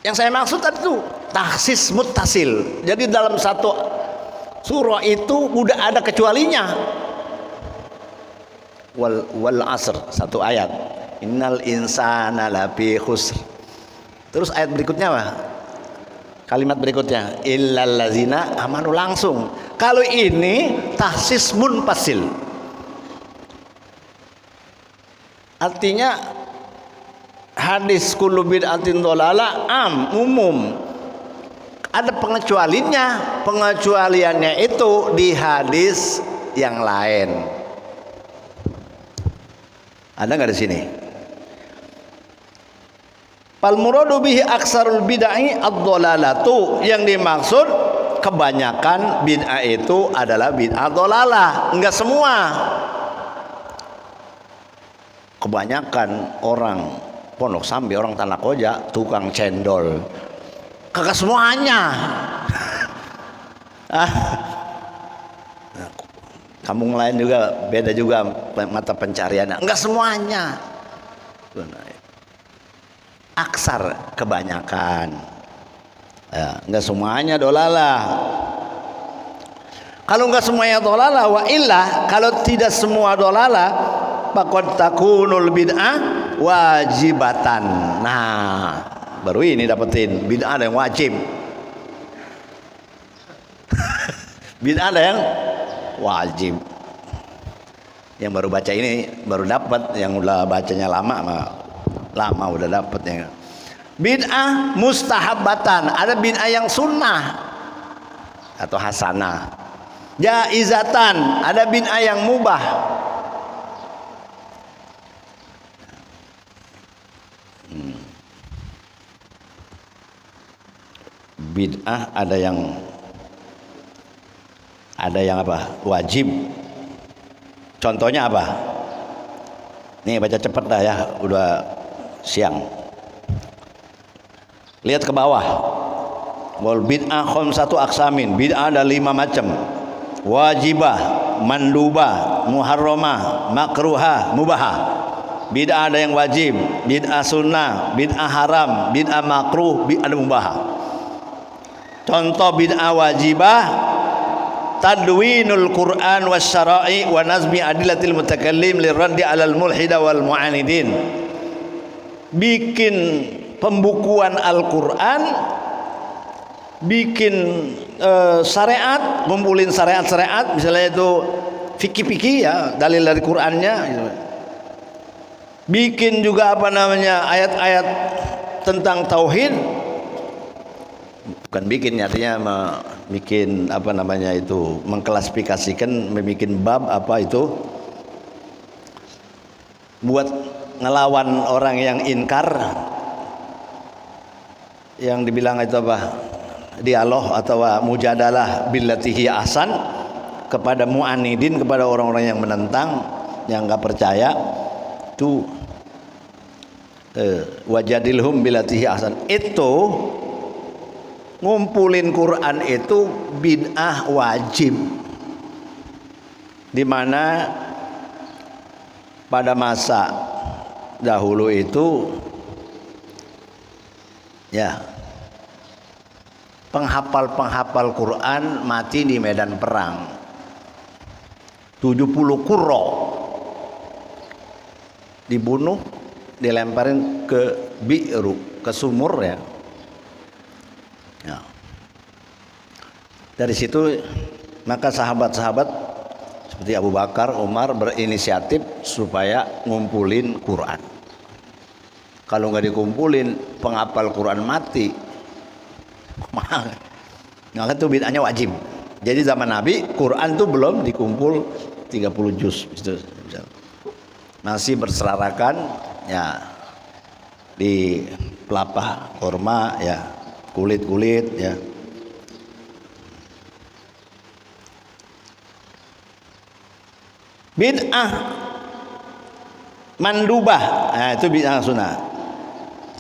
Yang saya maksud tadi itu taksis muttasil. Jadi dalam satu surah itu udah ada kecualinya. Wal asr, satu ayat. Innal insana lafi khusr. Terus ayat berikutnya apa? Kalimat berikutnya illal ladzina amanu langsung. Kalau ini taksis munfasil. Artinya hadis kullu bid'atin dhalalah umum. Ada pengecualiannya. Pengecualiannya itu di hadis yang lain. Ada nggak di sini? Fal muradu bihi aksarul bid'ah ad-dhalalatu. Yang dimaksud kebanyakan bid'ah itu adalah bid'ah dhalalah. Enggak semua. Kebanyakan orang Pondok Sambi, orang Tanah Koja, tukang cendol. Kagak semuanya. Kampung lain juga beda juga mata pencariannya. Enggak semuanya. Aksar, kebanyakan. Ya, enggak semuanya dolalah. Kalau enggak semuanya dolalah, wa illa, kalau tidak semua dolalah, faqad takunul bid'ah wajibatan. Nah, baru ini dapetin bid'ah ada yang wajib. Bid'ah ada yang wajib. Yang baru baca ini baru dapat, yang udah bacanya lama udah dapatnya. Bid'ah mustahabatan, ada bid'ah yang sunnah atau hasanah. Jaizatan, ada bid'ah yang mubah. Bid'ah ada yang apa? Wajib. Contohnya apa? Nih baca cepet dah ya, udah siang. Lihat ke bawah. Wal bid'ah khamsatu aqsamin. Bid'ah ada 5 macam. Wajibah, mandubah, muharramah, makruhah, mubahah. Bid'ah ada yang wajib, bid'ah sunnah, bid'ah haram, bid'ah makruh, bid'ah mubahah. Contoh bid'ah wajibah, tadwinul Qur'an wasyara'i wa nazmi adillatil mutakallim lirraddi 'alal mulhida wal mu'anidin. Bikin pembukuan Al-Qur'an, bikin syariat, ngumpulin syariat-syariat, misalnya itu fikih-fikih ya, dalil dari Qur'annya gitu. Bikin juga apa namanya ayat-ayat tentang tauhid. Bukan bikin, artinya bikin apa namanya itu, mengklasifikasikan, membuat bab apa itu, buat ngelawan orang yang inkar, yang dibilang itu apa, dialog atau mujadalah billatihi ahsan, kepada mu'anidin, kepada orang-orang yang menentang, yang enggak percaya, itu wajadilhum billatihi ahsan. Itu ngumpulin Quran itu bid'ah wajib, dimana pada masa dahulu itu ya penghafal Quran mati di medan perang. 70 qurra dibunuh, dilemparin ke bi'ru, ke sumur ya. Ya. Dari situ maka sahabat-sahabat seperti Abu Bakar, Umar berinisiatif supaya ngumpulin Quran. Kalau nggak dikumpulin, penghafal Quran mati. Maka itu bid'ahnya wajib. Jadi zaman Nabi Quran itu belum dikumpul 30 juz itu masih berserakan ya di pelepah korma ya, kulit-kulit ya. Bid'ah mandubah, nah itu bid'ah sunnah.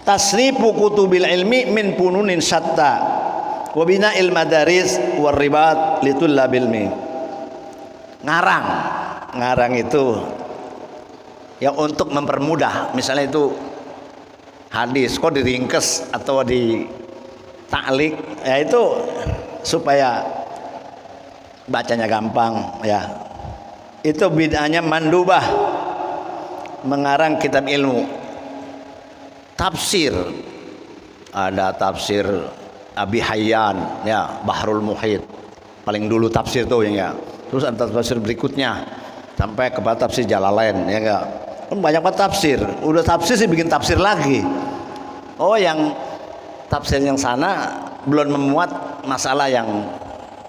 Tasrifu kutubil ilmi min fununin syatta wa bina'il madaris war ribat litullabil ilmi. Ngarang itu yang untuk mempermudah, misalnya itu hadis kok diringkes atau di taklik ya, itu supaya bacanya gampang ya. Itu bid'ahnya mandubah, mengarang kitab ilmu. Tafsir, ada tafsir Abi Hayyan ya, Bahrul Muhit paling dulu tafsir tuh ya. Terus ada tafsir berikutnya sampai kepada tafsir Jalalain ya enggak. Banyak banget tafsir. Udah tafsir sih bikin tafsir lagi. Oh, yang tafsir yang sana belum memuat masalah yang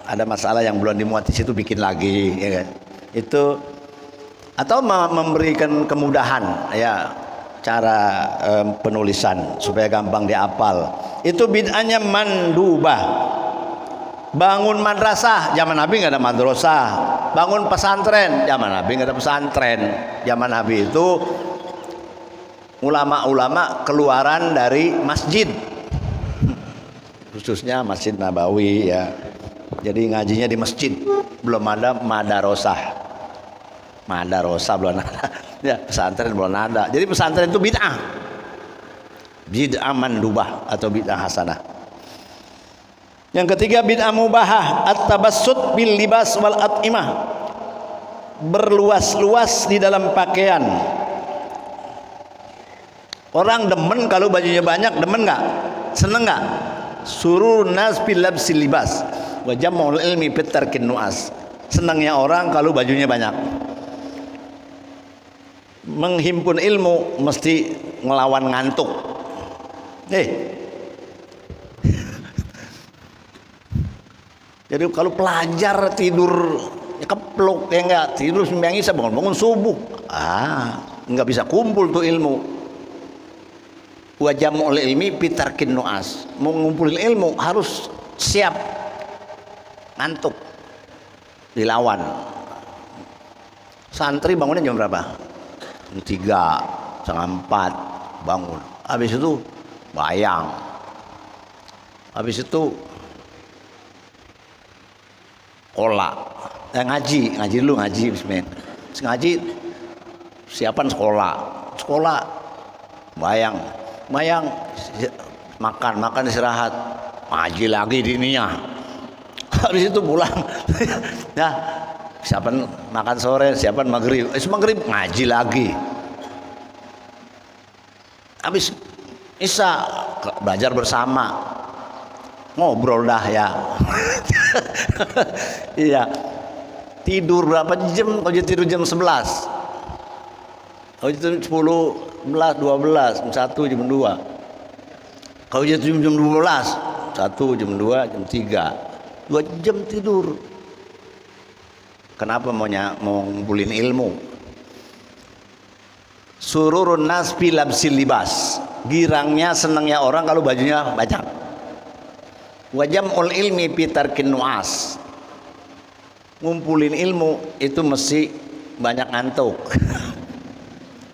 ada masalah yang belum dimuat di situ, bikin lagi ya kan. Itu atau memberikan kemudahan ya cara penulisan supaya gampang dihafal. Itu bid'ahnya mandubah. Bangun madrasah, zaman Nabi nggak ada madrasah. Bangun pesantren, zaman Nabi nggak ada pesantren. Zaman Nabi itu ulama-ulama keluaran dari masjid, khususnya Masjid Nabawi ya. Jadi ngajinya di masjid, belum ada madarosah. Madarosah belum ada. Ya, pesantren belum ada. Jadi pesantren itu bid'ah. Bid'ah mandubah atau bid'ah hasanah. Yang ketiga bid'ah mubahah, at-tabassut bil libas wal at'imah. Berluas-luas di dalam pakaian. Orang demen kalau bajunya banyak, demen enggak? Seneng enggak? Sururun nas bil labsil libas wa jam'ul ilmi fit tarkin nu'as. Senangnya orang kalau bajunya banyak. Menghimpun ilmu mesti ngelawan ngantuk. Jadi kalau pelajar tidur kepluk ya enggak, tidur sembahyang isya bangun subuh, enggak bisa kumpul tuh ilmu. Wa jam'ul ilmi pitarkin nu'as. Mau ngumpulin ilmu harus siap ngantuk, dilawan. Santri bangunnya jam berapa? Jam 3, setengah 4 bangun. Habis itu bayang. Habis itu sekolah, ngaji dulu, ngaji bismillah. Ngaji siapan sekolah bayang makan istirahat, ngaji lagi dininya. Habis itu pulang nah siapan makan sore, siapan maghrib ngaji lagi. Habis isya belajar bersama, ngobrol dah ya. Iya. Tidur berapa jam? Kalau tidur jam 11. Kalau tidur 10, 11, 12, jam 1, jam 2. Kalau tidur jam 12, 1, jam 2, jam 3. 2 jam tidur. Kenapa mau ngumpulin ilmu? Sururun nas fi labsil libas. Girangnya, senangnya orang kalau bajunya banyak. Wa jam'ul ilmi fi tarkin nu'as. Ngumpulin ilmu itu mesti banyak ngantuk.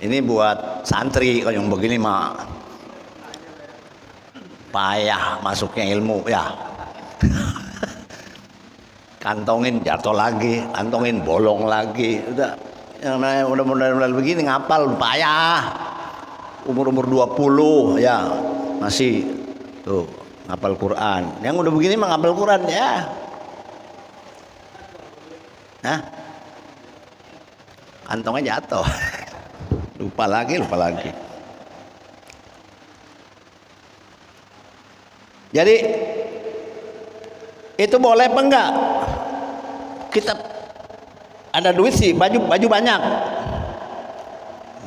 Ini buat santri kalau yang begini mah payah masuknya ilmu ya. Kantongin jatuh lagi, kantongin bolong lagi. Udah mudah begini ngapal payah. Umur 20 ya masih tuh ngapal Quran. Yang udah begini mah ngapal Quran ya. Nah, kantongnya jatuh. lupa lagi. Jadi itu boleh apa enggak? Kita ada duit sih, baju banyak.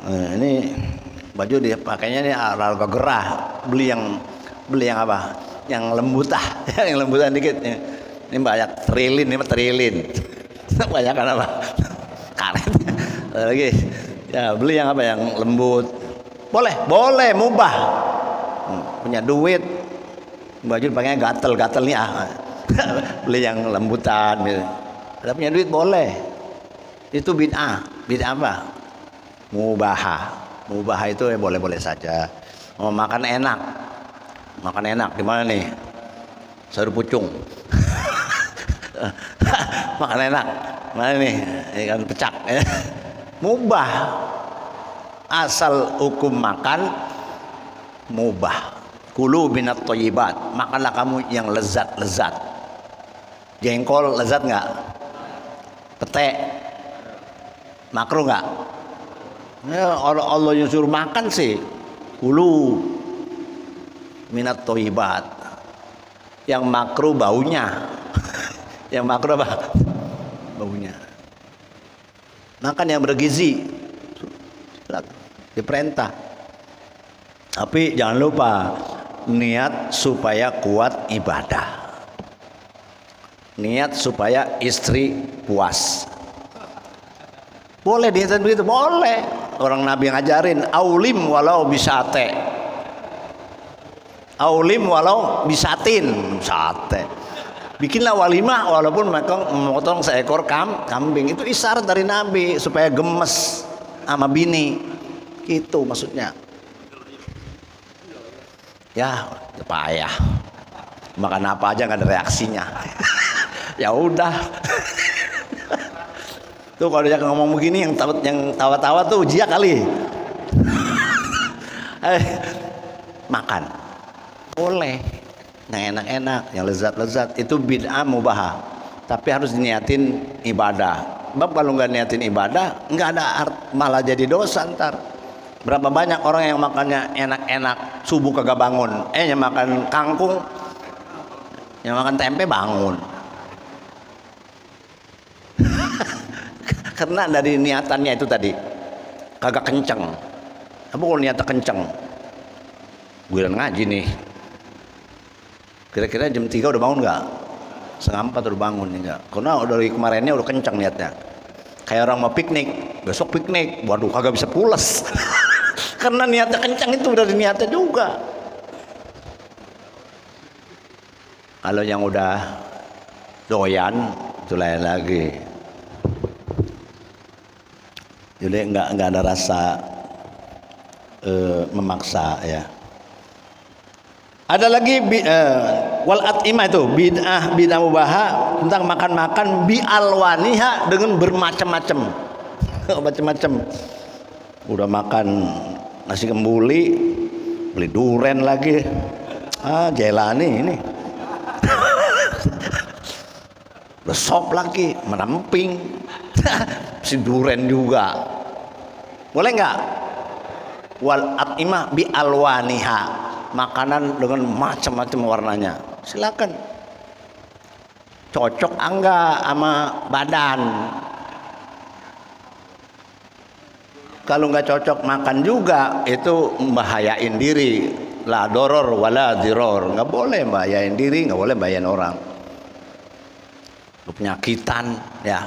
Nah, ini baju dia pakainya nih harga gerah. Beli yang apa? Yang lembutah, yang lembutan dikit. Ini banyak trilin, ini trilin. Banyak kan apa? Karet. Lagi ya beli yang apa? Yang lembut. Boleh, mubah. Punya duit, baju pakainya gatel nih beli yang lembutan gitu. Ada punya duit boleh. Itu bid'ah apa? Mubah itu ya boleh saja. Mau makan enak di mana nih? Sayur pucung. Makan enak mana nih? Ikan pecak. Mubah, asal hukum makan mubah. Kulu binat thayyibat, makanlah kamu yang lezat. Jengkol lezat nggak? Pete makruh nggak? Ya, Allah yang suruh makan sih. Kulu minat thayyibat. Yang makruh baunya. Yang makruh apa? Baunya. Makan yang bergizi. Diperintah. Tapi jangan lupa niat supaya kuat ibadah. Niat supaya istri puas. Boleh niatan begitu, boleh. Orang Nabi ngajarin, aulim walau bisate. Aulim walau bisatin, sate. Bikinlah walimah walaupun mereka memotong seekor kambing. Itu isyarat dari Nabi supaya gemes sama bini. Itu maksudnya. Ya, payah. Makan apa aja nggak ada reaksinya. Ya udah. Tuh kalau dia ngomong begini yang tawa-tawa tuh ujia kali. Makan boleh, yang enak-enak, yang lezat-lezat, itu bid'ah mubah. Tapi harus diniatin ibadah. Sebab kalau nggak niatin ibadah, nggak ada malah jadi dosa ntar. Berapa banyak orang yang makannya enak-enak, subuh kagak bangun, yang makan kangkung, yang makan tempe bangun. Karena dari niatannya itu tadi kagak kenceng. Apa kalau niatnya kenceng? Gue udah ngaji nih. Kira-kira jam 3 udah bangun nggak? Setengah 4 udah bangun enggak? Karena dari kemarinnya udah kenceng niatnya. Kayak orang mau piknik, besok piknik, waduh kagak bisa pules. Karena niatnya kenceng itu dari niatnya juga. Kalau yang udah doyan itu lain lagi. Jadi nggak ada rasa memaksa ya. Ada lagi wal at'imah itu bid'ah mubaha tentang makan-makan bi alwaniha dengan bermacam-macam. Macam-macam. Udah makan nasi kembuli, beli duren lagi. Jelani ini. Besok lagi menamping. Si duren juga. Boleh nggak? Wal at'imah bi alwaniha, makanan dengan macam-macam warnanya. Silakan. Cocok enggak sama badan? Kalau nggak cocok makan juga itu membahayain diri. La doror wala diror. Nggak boleh membahayain diri, nggak boleh membahayain orang. Penyakitan ya.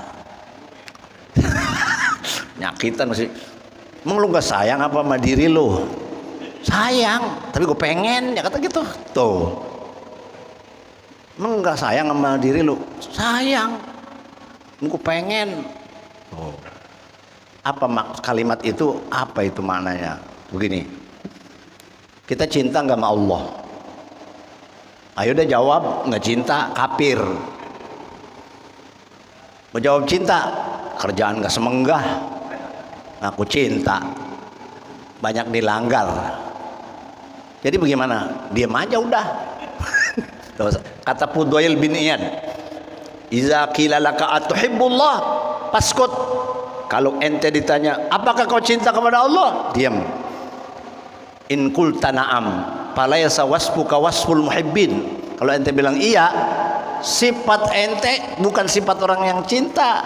Nyakitan masih. Emang lu gak sayang apa sama diri lu? Sayang, tapi gue pengen ya kata gitu. Tuh. Emang gak sayang sama diri lu? Sayang. Gue pengen. Tuh. Apa kalimat itu? Apa itu maknanya? Begini. Kita cinta gak sama Allah? Ayo deh jawab, nggak cinta kafir. Menjawab cinta, kerjaan gak semenggah. Aku cinta, banyak dilanggar. Jadi bagaimana? Diam aja udah. Kata Fudail bin Iyad, "Iza qila laka atuhibbullah, faskut." Kalau ente ditanya, "Apakah kau cinta kepada Allah?" Diam. In qulta na'am, falaysa wasfuka wasful muhibbin. Kalau ente bilang iya, sifat ente bukan sifat orang yang cinta.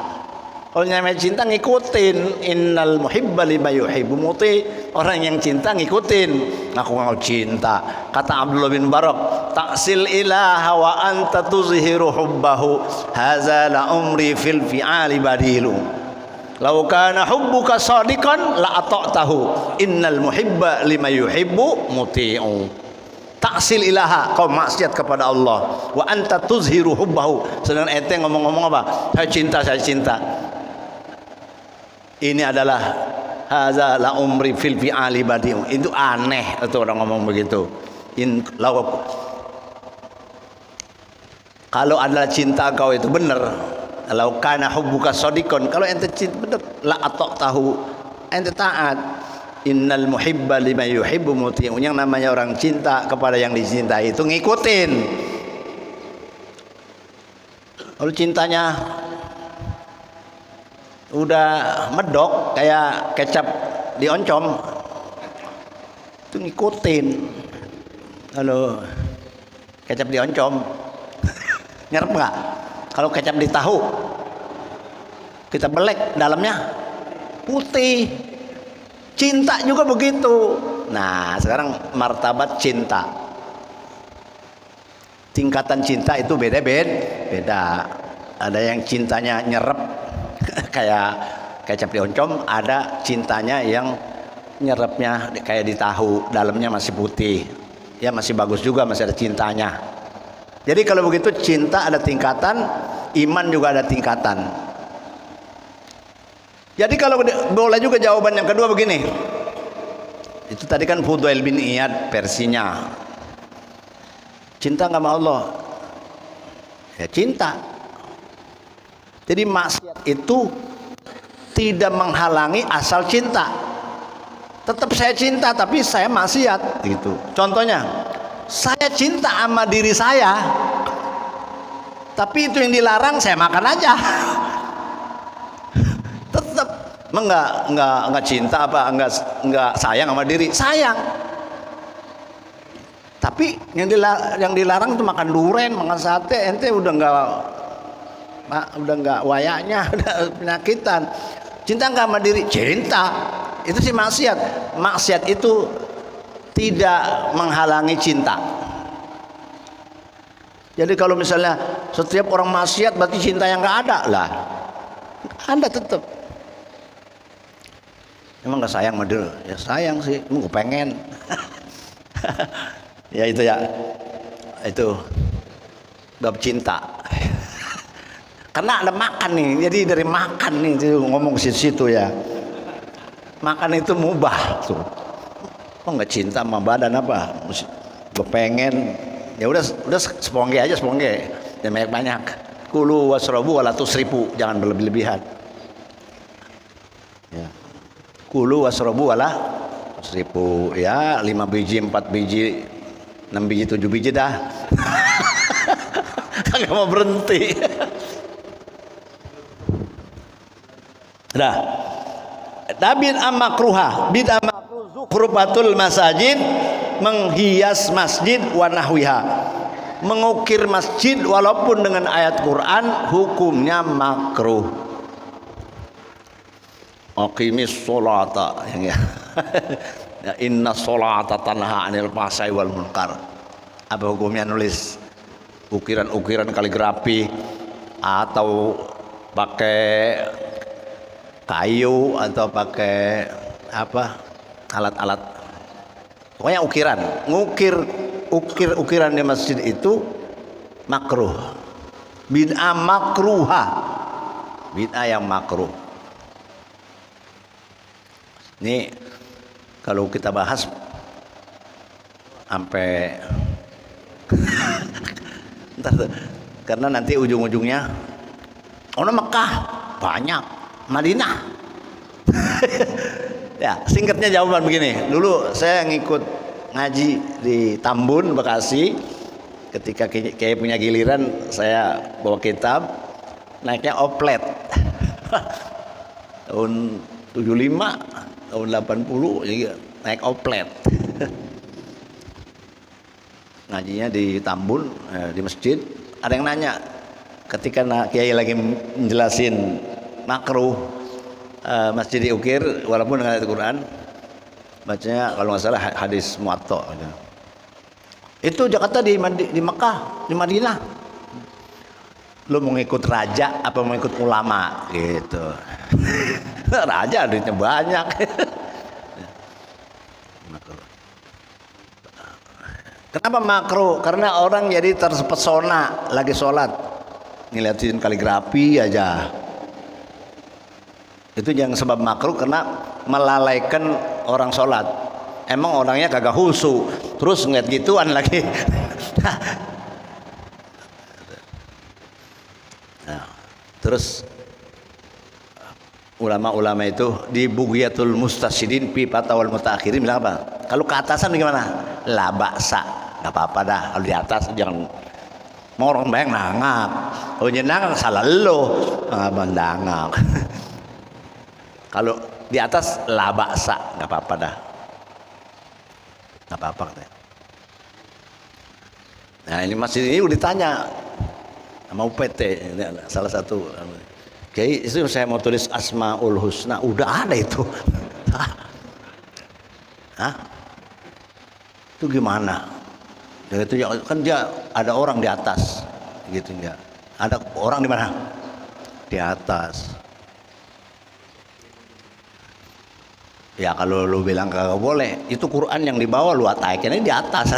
Kalau namanya cinta ngikutin, innal muhibba lima yuhibbu muti. Orang yang cinta ngikutin, ngaku-ngaku cinta. Kata Abdullah bin Barak, ta'sil ilaha wa anta tuzhiru hubbahu, hadza la umri fil fi'ali badilu. Lau kana hubbuka shadiqan la ata'tahu, innal muhibba lima yuhibbu muti'u. Ta'sil ilaha, kau maksiat kepada Allah, wa anta tuzhiru hubbahu, sedangkan ente ngomong-ngomong apa? Saya cinta, saya cinta. Ini adalah hadza la umri fil fi'ali badi'u. Itu aneh itu orang ngomong begitu. Kalau adalah cinta kau itu benar, kalau kana hubbuka shadiqan, kalau ente cinta benar, la ata'tahu, ente taat. Innal muhibba lima yuhibbu muti'u. Yang namanya orang cinta kepada yang dicintai itu ngikutin. Kalau cintanya udah medok kayak kecap dioncom, itu ngikutin. Kalau kecap dioncom nyerep nggak? Kalau kecap di tahu kita belek dalamnya putih. Cinta juga begitu. Nah, sekarang martabat cinta. Tingkatan cinta itu beda. Ada yang cintanya nyerep kayak kecap dioncom, ada cintanya yang nyerepnya kayak di tahu, dalamnya masih putih. Ya masih bagus juga, masih ada cintanya. Jadi kalau begitu cinta ada tingkatan, iman juga ada tingkatan. Jadi kalau boleh juga jawaban yang kedua begini. Itu tadi kan Fudail bin Iyad versinya. Cinta nggak sama Allah? Ya cinta. Jadi maksiat itu tidak menghalangi asal cinta. Tetap saya cinta tapi saya maksiat gitu. Contohnya, saya cinta sama diri saya, tapi itu yang dilarang saya makan aja. Tetap enggak cinta apa enggak sayang sama diri, sayang. Tapi yang dilarang itu makan duren, makan sate, ente udah enggak wayaknya, udah penyakitan. Cinta enggak sama diri, cinta. Itu sih maksiat. Maksiat itu tidak menghalangi cinta. Jadi kalau misalnya setiap orang maksiat berarti cinta yang enggak ada lah. Ada tetap. Emang gak sayang sama dia? Ya sayang sih, emang gue pengen. Ya itu ya, itu bab cinta. Karena ada makan nih, jadi dari makan nih ngomong situ ya. Makan itu mubah tuh. Kok nggak cinta sama badan apa? Gue pengen. Ya udah sepongge aja sepongge, jangan banyak. Kulu wasrobu wala tusrifu, jangan berlebih-lebihan. Ya. Kulu wasrobu wala tusrifu, ya 5 biji, 4 biji, 6 biji, 7 biji dah. Kagak mau berhenti. Dah. Bid'ah makruha, bid'ah makruh zukhrufatul masajid, menghias masjid wa nahwiha. Mengukir masjid walaupun dengan ayat Quran hukumnya makruh. Aqimis sholata ya. Inna sholata tanha 'anil fahsya'i wal munkar. Apa hukumnya nulis ukiran-ukiran kaligrafi atau pakai kayu atau pakai apa alat-alat, pokoknya ukiran, ukiran di masjid itu makruh. Bid'ah makruha, bid'ah yang makruh. Ini kalau kita bahas sampai karena nanti ujung-ujungnya orang Mekah banyak, Madinah. Ya, singkatnya jawaban begini. Dulu saya ngikut ngaji di Tambun, Bekasi. Ketika kayak punya giliran, saya bawa kitab, naiknya oplet. Tahun 75, tahun 80 naik oplet. ngajinya di Tambun, di masjid. Ada yang nanya ketika kiai lagi menjelasin makruh masjid diukir walaupun dengan ayat Quran, bacanya kalau nggak salah hadis Muwatta. Itu Jakarta di Mekah, di Madinah. Lu mau ngikut raja apa mau ngikut ulama gitu. Raja duitnya banyak. Kenapa makruh? Karena orang jadi terpesona lagi sholat ngeliatin kaligrafi aja. Itu yang sebab makruh, karena melalaikan orang sholat. Emang orangnya kagak husu, terus ngeliat gituan lagi. Nah, terus ulama-ulama itu di Bughyatul Mustasydin fi Fatawal Mutaakhirin bilang apa? Kalau ke atasan gimana? La ba'sa, nggak apa-apa dah. Kalau di atas jangan mau orang bayang nangak. Kalau nyenangak salah lo, nangak. Kalau di atas la ba'sa, nggak apa-apa dah. Nggak apa-apa katanya. Nah ini masjid ini udah ditanya sama UPT, salah satu. Kiai, itu saya mau tulis Asmaul Husna, udah ada itu. Hah? Itu gimana? Ya, itu kan dia ada orang di atas, gitu enggak? Ada orang di mana? Di atas. Ya kalau lu bilang kagak boleh, itu Quran yang di bawah lu ataikin ini di atas.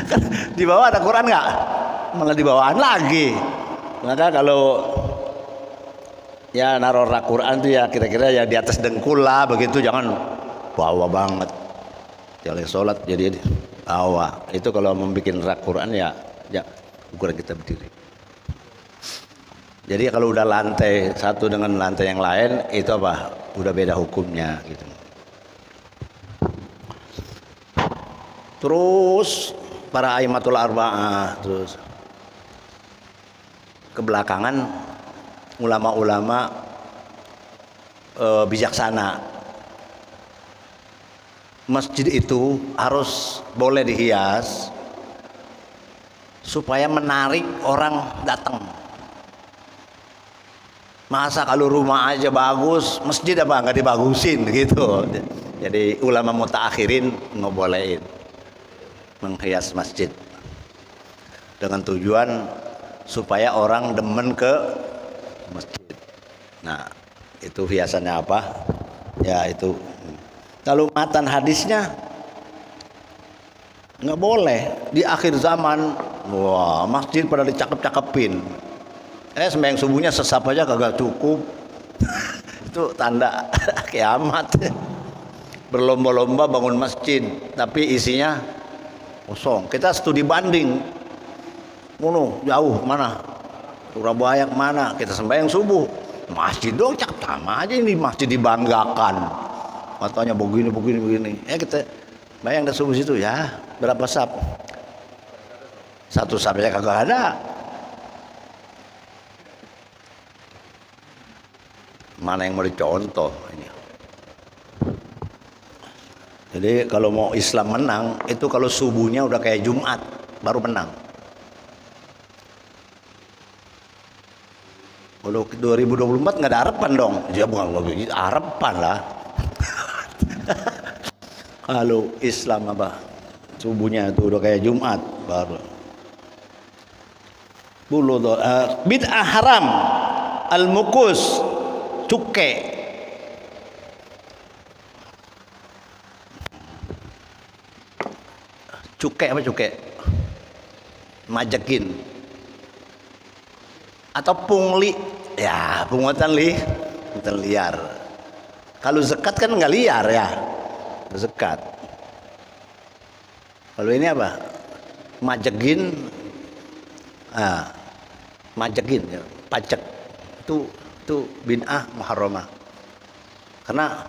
Kan di bawah ada Quran nggak? Malah di bawahan lagi. Maka kalau ya naruh rak Quran tuh ya kira-kira ya di atas dengkul lah begitu, jangan bawa banget. Jangan sholat jadi bawa. Itu kalau membuat rak Quran ya ukuran kita berdiri. Jadi kalau udah lantai satu dengan lantai yang lain itu apa? Udah beda hukumnya gitu. Terus para aimatul arba'ah, terus kebelakangan ulama-ulama bijaksana. Masjid itu harus boleh dihias supaya menarik orang datang. Masa kalau rumah aja bagus, masjid apa nggak dibagusin gitu. Jadi ulama mutaakhirin ngebolehin menghias masjid dengan tujuan supaya orang demen ke masjid. Nah, itu hiasannya apa? Ya itu. Kalau matan hadisnya nggak boleh di akhir zaman. Wah, masjid pada dicakep-cakepin. Sembahyang subuhnya sesap aja kagak cukup. Itu tanda kiamat. Berlomba-lomba bangun masjid, tapi isinya kosong. Kita studi banding. Jauh mana? Surabaya mana? Kita sembahyang subuh. Masjid dong cakep sama aja, ini masjid dibanggakan. Katanya begini. Kita bayang dah subuh situ ya. Berapa sap? Satu sap aja kagak ada. Mana yang mau dicontoh ini? Jadi kalau mau Islam menang itu kalau subuhnya udah kayak Jumat baru menang. Kalau 2024 nggak ada harapan dong. Ya bukan harapan lah. Kalau Islam apa? Subuhnya itu udah kayak Jumat baru. Bid'ah haram al-mukus, cuke. Cukai apa cukai? Majekin atau pungli, ya pungutan liar. Kalau zakat kan nggak liar ya, zakat. Kalau ini apa? Majekin, majekin, ya. Pajak itu bid'ah muharramah. Karena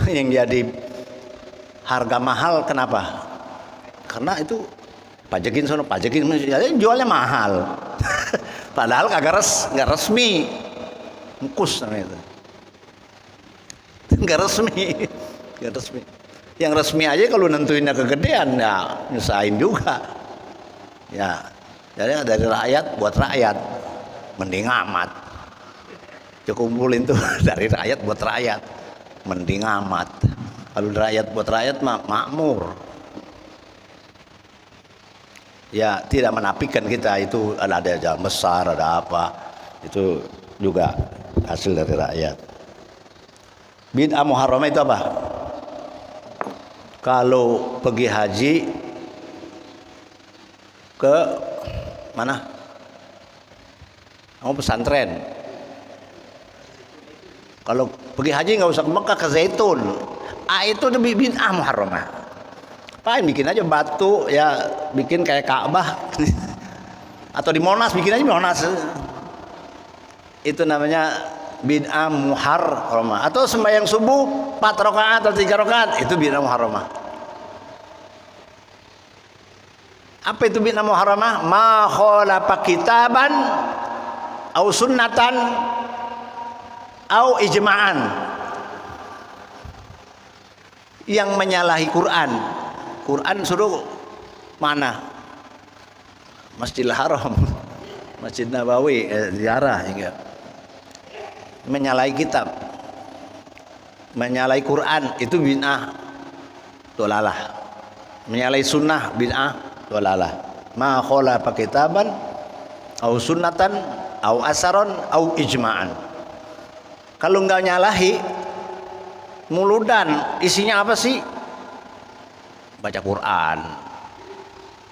yang jadi harga mahal kenapa? Karena itu pajakin jualnya mahal. Padahal nggak resmi. Mukus namanya itu. Nggak resmi. Yang resmi aja kalau nentuinnya kegedean ya nyusahin juga. Ya, jadi dari rakyat buat rakyat, mending amat. Kumpulin tuh dari rakyat buat rakyat, mending amat. Kalau rakyat buat rakyat makmur. Ya tidak menafikan kita itu ada jalan besar, ada apa, itu juga hasil dari rakyat. Bid'ah muharramah itu apa? Kalau pergi haji ke mana? Mau pesantren. Kalau pergi haji nggak usah ke Mekah, ke Zaitun. Itu lebih bid'ah muharramah. Apain bikin aja batu ya, bikin kayak Ka'bah. Atau di Monas bikin aja Monas. Itu namanya bid'ah muharramah. Atau sembahyang subuh 4 rakaat atau 3 rakaat, itu bid'ah muharramah. Apa itu bid'ah muharramah? Ma khalafa kitaban au sunnatan au ijma'an. Yang menyalahi Quran. Quran suruh mana? Masjidil Haram, Masjid Nabawi, ziarah hingga menyalahi kitab, menyalahi Quran, itu bid'ah dolalah. Menyalahi sunnah bid'ah dolalah. Ma khalafa kitaban au sunnatan au asaron au ijma'an. Kalau enggak nyalahi muludan, isinya apa sih? Baca Quran,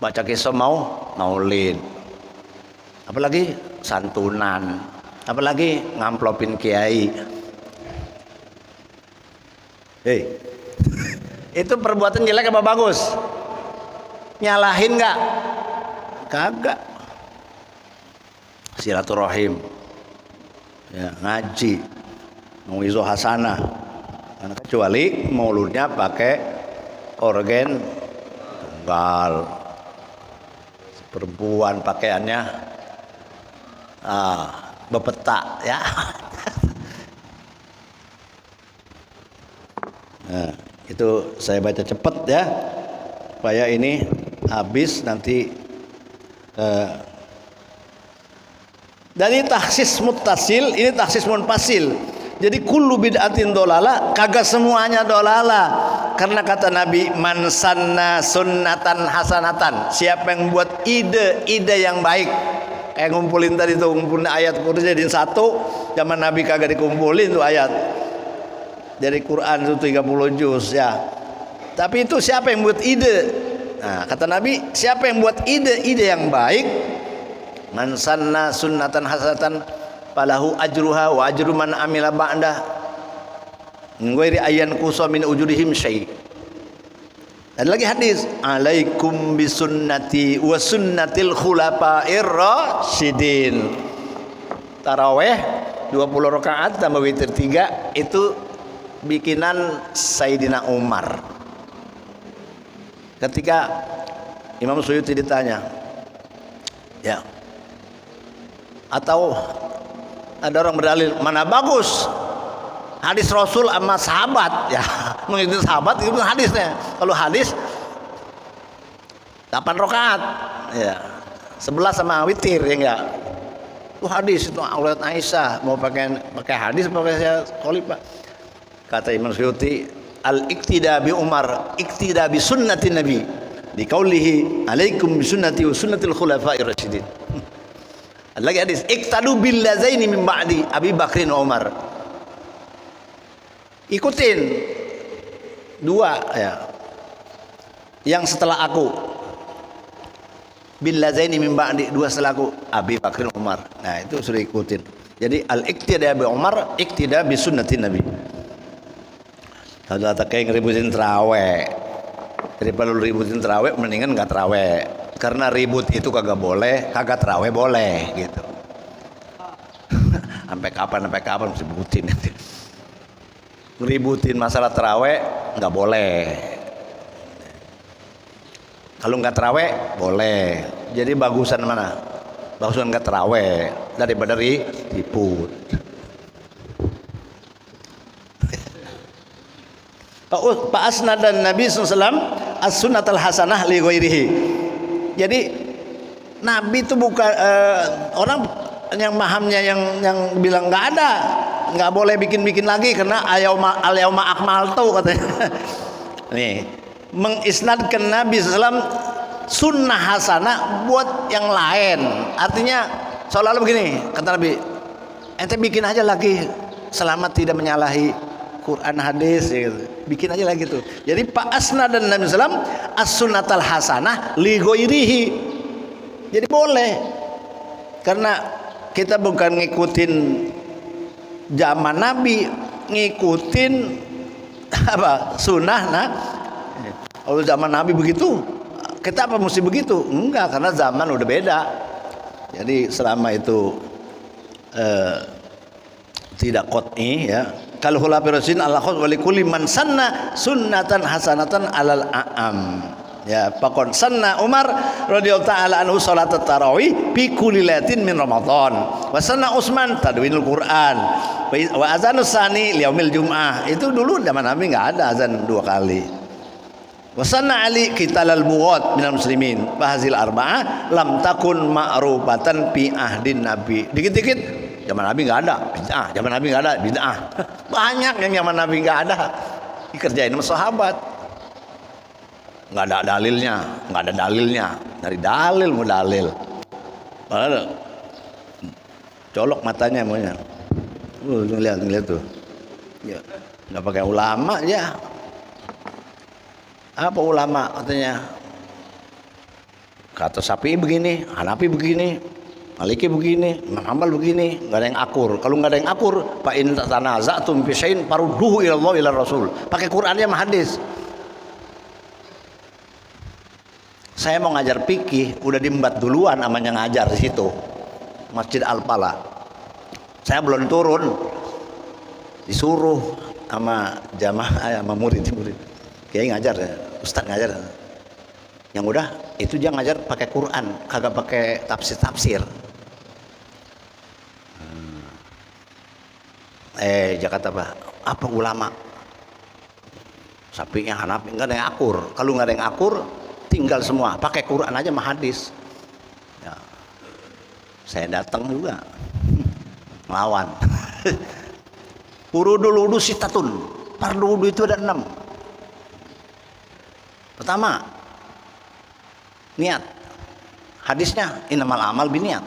baca kisah maulid, apalagi santunan, apalagi ngamplopin kiai. Itu perbuatan jelek apa bagus? Nyalahin nggak? Kagak. Silaturahim, ya, ngaji, mauizah hasanah, kecuali mauludnya pakai organ tunggal, perempuan pakaiannya bepetak ya. Nah, itu saya baca cepet ya supaya ini habis nanti. Dari taksis muttasil ini taksis munfasil. Jadi kullu bid'atin dolala, kagak semuanya dolala. Karena kata Nabi, man sanna sunnatan hasanatan, siapa yang buat ide yang baik, kayak ngumpulin tadi tuh, ngumpulin ayat Quran jadiin satu. Zaman Nabi kagak dikumpulin tuh ayat dari Quran itu 30 juz ya. Tapi itu siapa yang buat ide? Nah, kata Nabi, siapa yang buat ide yang baik, man sanna sunnatan hasanatan falahu ajruha wa ajru man amila ba'dah ngwairi ayyan qusa min ujurihim syai'. Ada lagi hadis, alaikum bisunnati wa sunnatil khulafa'ir rasyidin. Tarawih 20 rakaat tambah witir 3 itu bikinan Sayyidina Umar. Ketika Imam Suyuti ditanya, ya, atau ada orang berdalil mana bagus hadis Rasul sama sahabat, ya mengikuti sahabat itu hadisnya. Kalau hadis 8 rakaat ya 11 sama witir ya enggak. Itu hadis itu aulat Aisyah, mau pakai hadis pakai saya khalifah. Kata Imam Suyuti, al iktida bi Umar iktida bi sunnati Nabi di qaulihi alaikum bi sunnati wa sunnatil khulafa'ir rasyidin. Ada lagi hadis, iktadu bil lazaini min ba'di Abi Bakrin Umar. Ikutin dua ya, yang setelah aku. Bil lazaini min ba'di, dua setelah aku, Abi Bakrin Umar. Nah, itu sudah ikutin. Jadi al-iktida bi Umar, iktida bi sunnati Nabi. Kalau tak kayak ngeributin terawih, daripada lu ributin terawih, mendingan nggak terawih. Karena ribut itu kagak boleh, kagak terawih boleh gitu. Sampai kapan mesti ributin. Ngeributin masalah terawih nggak boleh. Kalau nggak terawih boleh. Jadi bagusan mana? Bagusan nggak terawih daripada ribut. Pak Asna dan Nabi SAW as-sunnatul hasanah li ghairihi. Jadi Nabi itu bukan orang yang pahamnya yang bilang nggak boleh bikin lagi karena al-yauma akmaltu katanya. Nih, mengisnadkan Nabi SAW sunnah hasanah buat yang lain. Artinya seolah-olah begini, kata Nabi, ente bikin aja lagi selama tidak menyalahi Quran hadis gitu. Bikin aja lagi tuh. Jadi Pak Asna dan Nabi SAW as-sunnatul hasanah li ghairihi. Jadi boleh. Karena kita bukan ngikutin zaman Nabi, ngikutin apa? Sunnah. Nah, kalau zaman Nabi begitu, kita apa mesti begitu? Enggak, karena zaman udah beda. Jadi selama itu tidak qat'i ya. Kal khulafi rasyidin ala khos wa likulli man sanna sunnatan hasanatan alal a'am. Ya, pakon sanna Umar radhiyallahu taala anhu salat tarawih fi kulli lailatin min Ramadan. Wa sanna Utsman tadwinul Quran. Wa azanus sani liyaumil jum'ah. Itu dulu zaman Nabi enggak ada azan 2 kali. Wa sanna Ali qitalal bughat minal muslimin. Fahazil arba'ah lam takun ma'rufatan fi ahdin Nabi. Dikit-dikit zaman Nabi enggak ada bid'ah, zaman Nabi enggak ada bid'ah. Banyak yang zaman Nabi enggak ada dikerjain sama sahabat. Nggak ada dalilnya, dari dalil mau dalil. Padahal colok matanya maunya. Ngeliat tuh. Ya, nggak pakai ulama ya. Apa ulama katanya? Kata Syafi'i begini, Hanafi begini, Maliki begini, Imam Hambal begini, nggak ada yang akur. Kalau nggak ada yang akur, fa in tanaza'tum fi syai'in farudduhu ila Allah ila Rasul. Pakai Qur'annya sama hadis. Saya mau ngajar fikih, udah diembat duluan namanya ngajar di situ. Masjid Al-Falah. Saya belum turun. Disuruh sama jamaah sama murid. Kiai ngajar, ustaz ngajar. Yang udah itu dia ngajar pakai Quran, kagak pakai tafsir. Jakarta apa ulama? Sapinya Hanafi enggak ada yang akur. Kalau enggak ada yang akur, tinggal semua pakai Quran aja sama hadis ya. Saya datang juga melawan. Furudul wudu sitatun, fardu wudu itu ada 6. Pertama niat, hadisnya innamal amal biniat.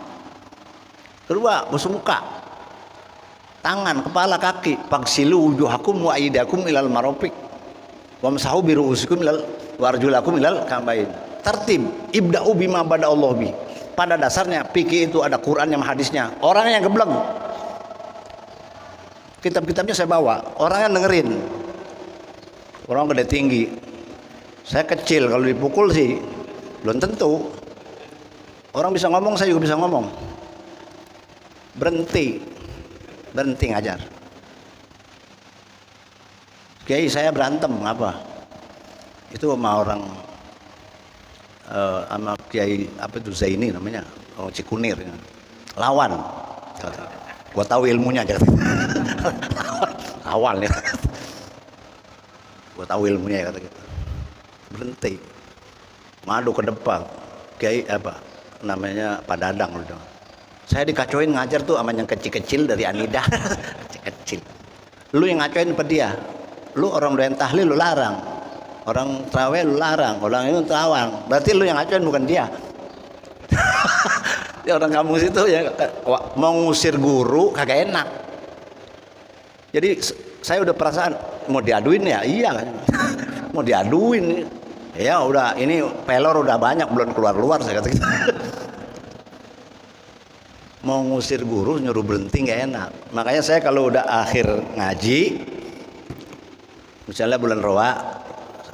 Kedua basuh muka, tangan, kepala, kaki, fagsilu wujuhakum wa aydakum ilal marafiq wamsahu bi ru'usikum ilal warjulakum ilal kambain. Tertib ibda'u bima bada Allah bi. Pada dasarnya fikih itu ada Quran yang hadisnya. Orangnya yang gebleng, kitab-kitabnya saya bawa, orangnya dengerin. Orang gede tinggi, saya kecil, kalau dipukul sih belum tentu. Orang bisa ngomong, saya juga bisa ngomong. Berhenti ngajar. Kiai saya berantem apa? Itu sama orang sama Kiai apa itu Zaini namanya, orang Cikunir, lawan. Gua tahu ilmunya aja. Lawan ya. Gua tahu ilmunya ya kata gitu. Berhenti, madu ke depan. Kiai apa namanya Pak Dadang udah. Saya dikacoin ngajar tuh sama yang kecil-kecil dari Anidah. Kecil. Lu yang ngacoin apa dia? Lu orang doyan tahlil lu larang, orang traweh lu larang, orang ini tawang. Berarti lu yang ngacoin bukan dia. Dia orang kampung situ ya, mau ngusir guru kagak enak. Jadi saya udah perasaan mau diaduin ya, iya kan. Mau diaduin ya udah, ini pelor udah banyak belum keluar saya kata gitu. Mau ngusir guru nyuruh berhenti nggak enak. Makanya saya kalau udah akhir ngaji, misalnya bulan Roa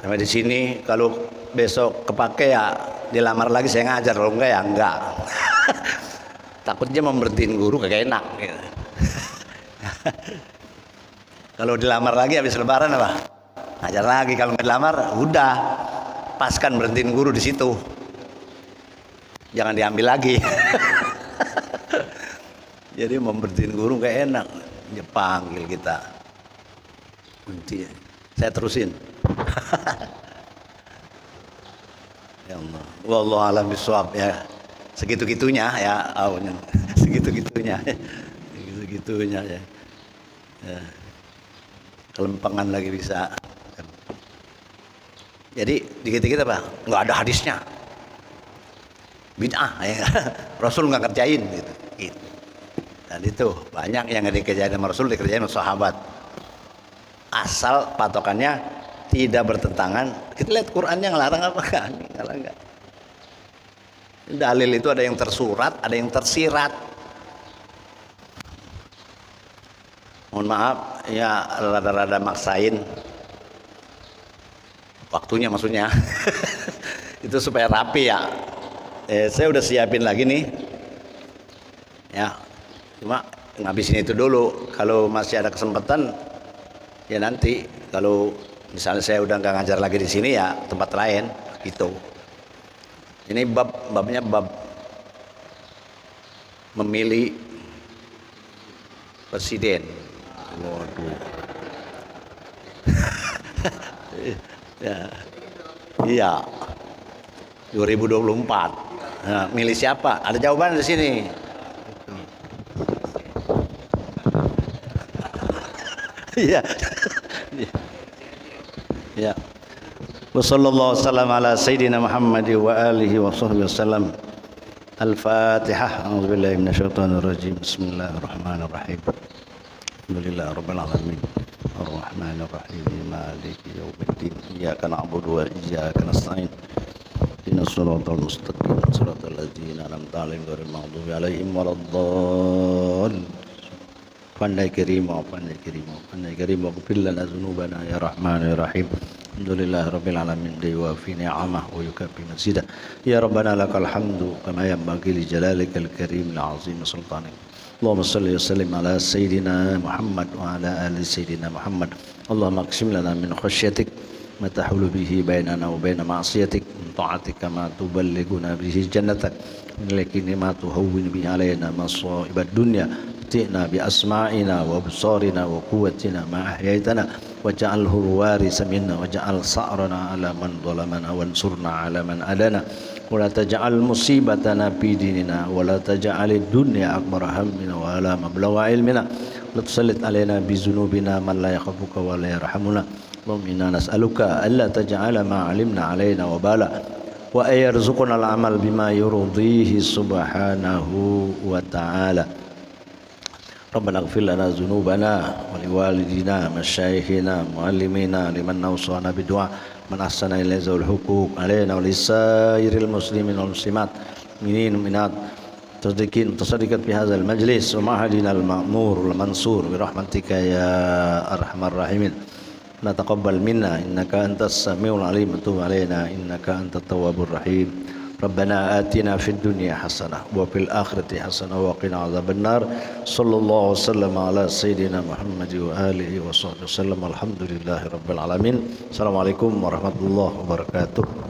sampai di sini, kalau besok kepake ya dilamar lagi saya ngajar, kalau enggak ya enggak. Takutnya memberhentiin guru kagak enak gitu. Kalau dilamar lagi habis lebaran apa? Ngajar lagi. Kalau nggak dilamar udah paskan berhentiin guru di situ. Jangan diambil lagi. Jadi memberhentiin guru nggak enak. Dia panggil kita. Berhenti. Saya terusin. Ya Allah. Wallahu a'lam bishawab ya. Segitu-gitunya ya, segitu-gitunya. Segitu-gitunya ya. Ya. Kelempengan lagi bisa. Jadi dikit-dikit apa? Nggak ada hadisnya. Bid'ah ya. Rasul nggak kerjain gitu. Dan itu banyak yang nggak dikerjain sama Rasul, dikerjain sama sahabat. Asal patokannya tidak bertentangan. Kita lihat Qurannya ngelarang apa kan? Nggak. Dalil itu ada yang tersurat, ada yang tersirat. Mohon maaf ya, rada-rada maksain waktunya maksudnya. Itu supaya rapi ya. Saya udah siapin lagi nih ya, cuma ngabisin itu dulu. Kalau masih ada kesempatan ya nanti, kalau misalnya saya udah nggak ngajar lagi di sini ya tempat lain gitu. Ini babnya bab memilih presiden. Waduh. Ya. Iya. 2024. Nah, milih siapa? Ada jawaban di sini. Iya. Ya. Wassallallahu wasallam ala sayyidina Muhammad wa alihi wa sahbihi wasallam. Al-Fatihah. A'udzubillahi minasyaitonir rajim. Bismillahirrahmanirrahim. Alhamdulillah rabbil alamin. Ar-Rahmanir Rahim. Maliki yaumiddin. Iyyaka na'budu wa iyyaka nasta'in. Ihdinas siratal mustaqim. Siratal ladzina an'amta 'alaihim ghairil maghdubi 'alaihim waladdallin. Pandai karim wa ghfir lana dzunubana ya Rahman ya Rahim. Alhamdulillah rabbil alamin wa fi ni'amah wa yukaffi mazida. Ya Rabbana lakal hamdu kama yanbaghi li jalalikal karim al azim sultanik. Allahumma salli wa sallim ala sayyidina Muhammad wa ala ali sayyidina Muhammad. Allahumma aqsim lana min khasyatik ma tahulu bihi bainana wa baina ma'siyatik, min ta'atika ma tuballighuna bihi jannatak, min yakini ma tuhawwin bihi alaina masa'ibad dunya. Ti'na bi asma'ina wa absarina wa quwwatina ma ahyaytana waj'alhu warisa minna waj'al sa'rana ala man zalamana wansurna ala man adana wa la taj'al musibatana fi dinina wa la taj'alid dunya akbar hammina wa la mablagha ilmina la tusallit alaina bi dzunubina man la yakhafuka wa la yarhamuna. Allahumma inna nas'aluka alla taj'ala ma 'alimna alaina wa bala wa ayarzuqna al-amal bima yurdihi subhanahu wa ta'ala. Rabbana ighfir lana dzunubana wa liwalidina masyayikhina muallimina liman awsana biddu'a man ahsana ila zawil huquq alaina wa lisairil muslimin wal muslimat mu'minin mu'minat tasaddiqat fi hadzal majlis wa ma'hadina al ma'mur al mansur bi rahmatika ya arhamar rahimin. La taqabbal minna innaka antas samiul alim wa tub alaina innaka antat tawwabur rahim. Rabbana atina fid dunya hasanah wa fil akhirati hasanah wa qina adzabannar. Sallallahu wasallam ala sayyidina Muhammad wa alihi wa sahbihi wasallam. Alhamdulillahi rabbil alamin. Assalamualaikum warahmatullahi wabarakatuh.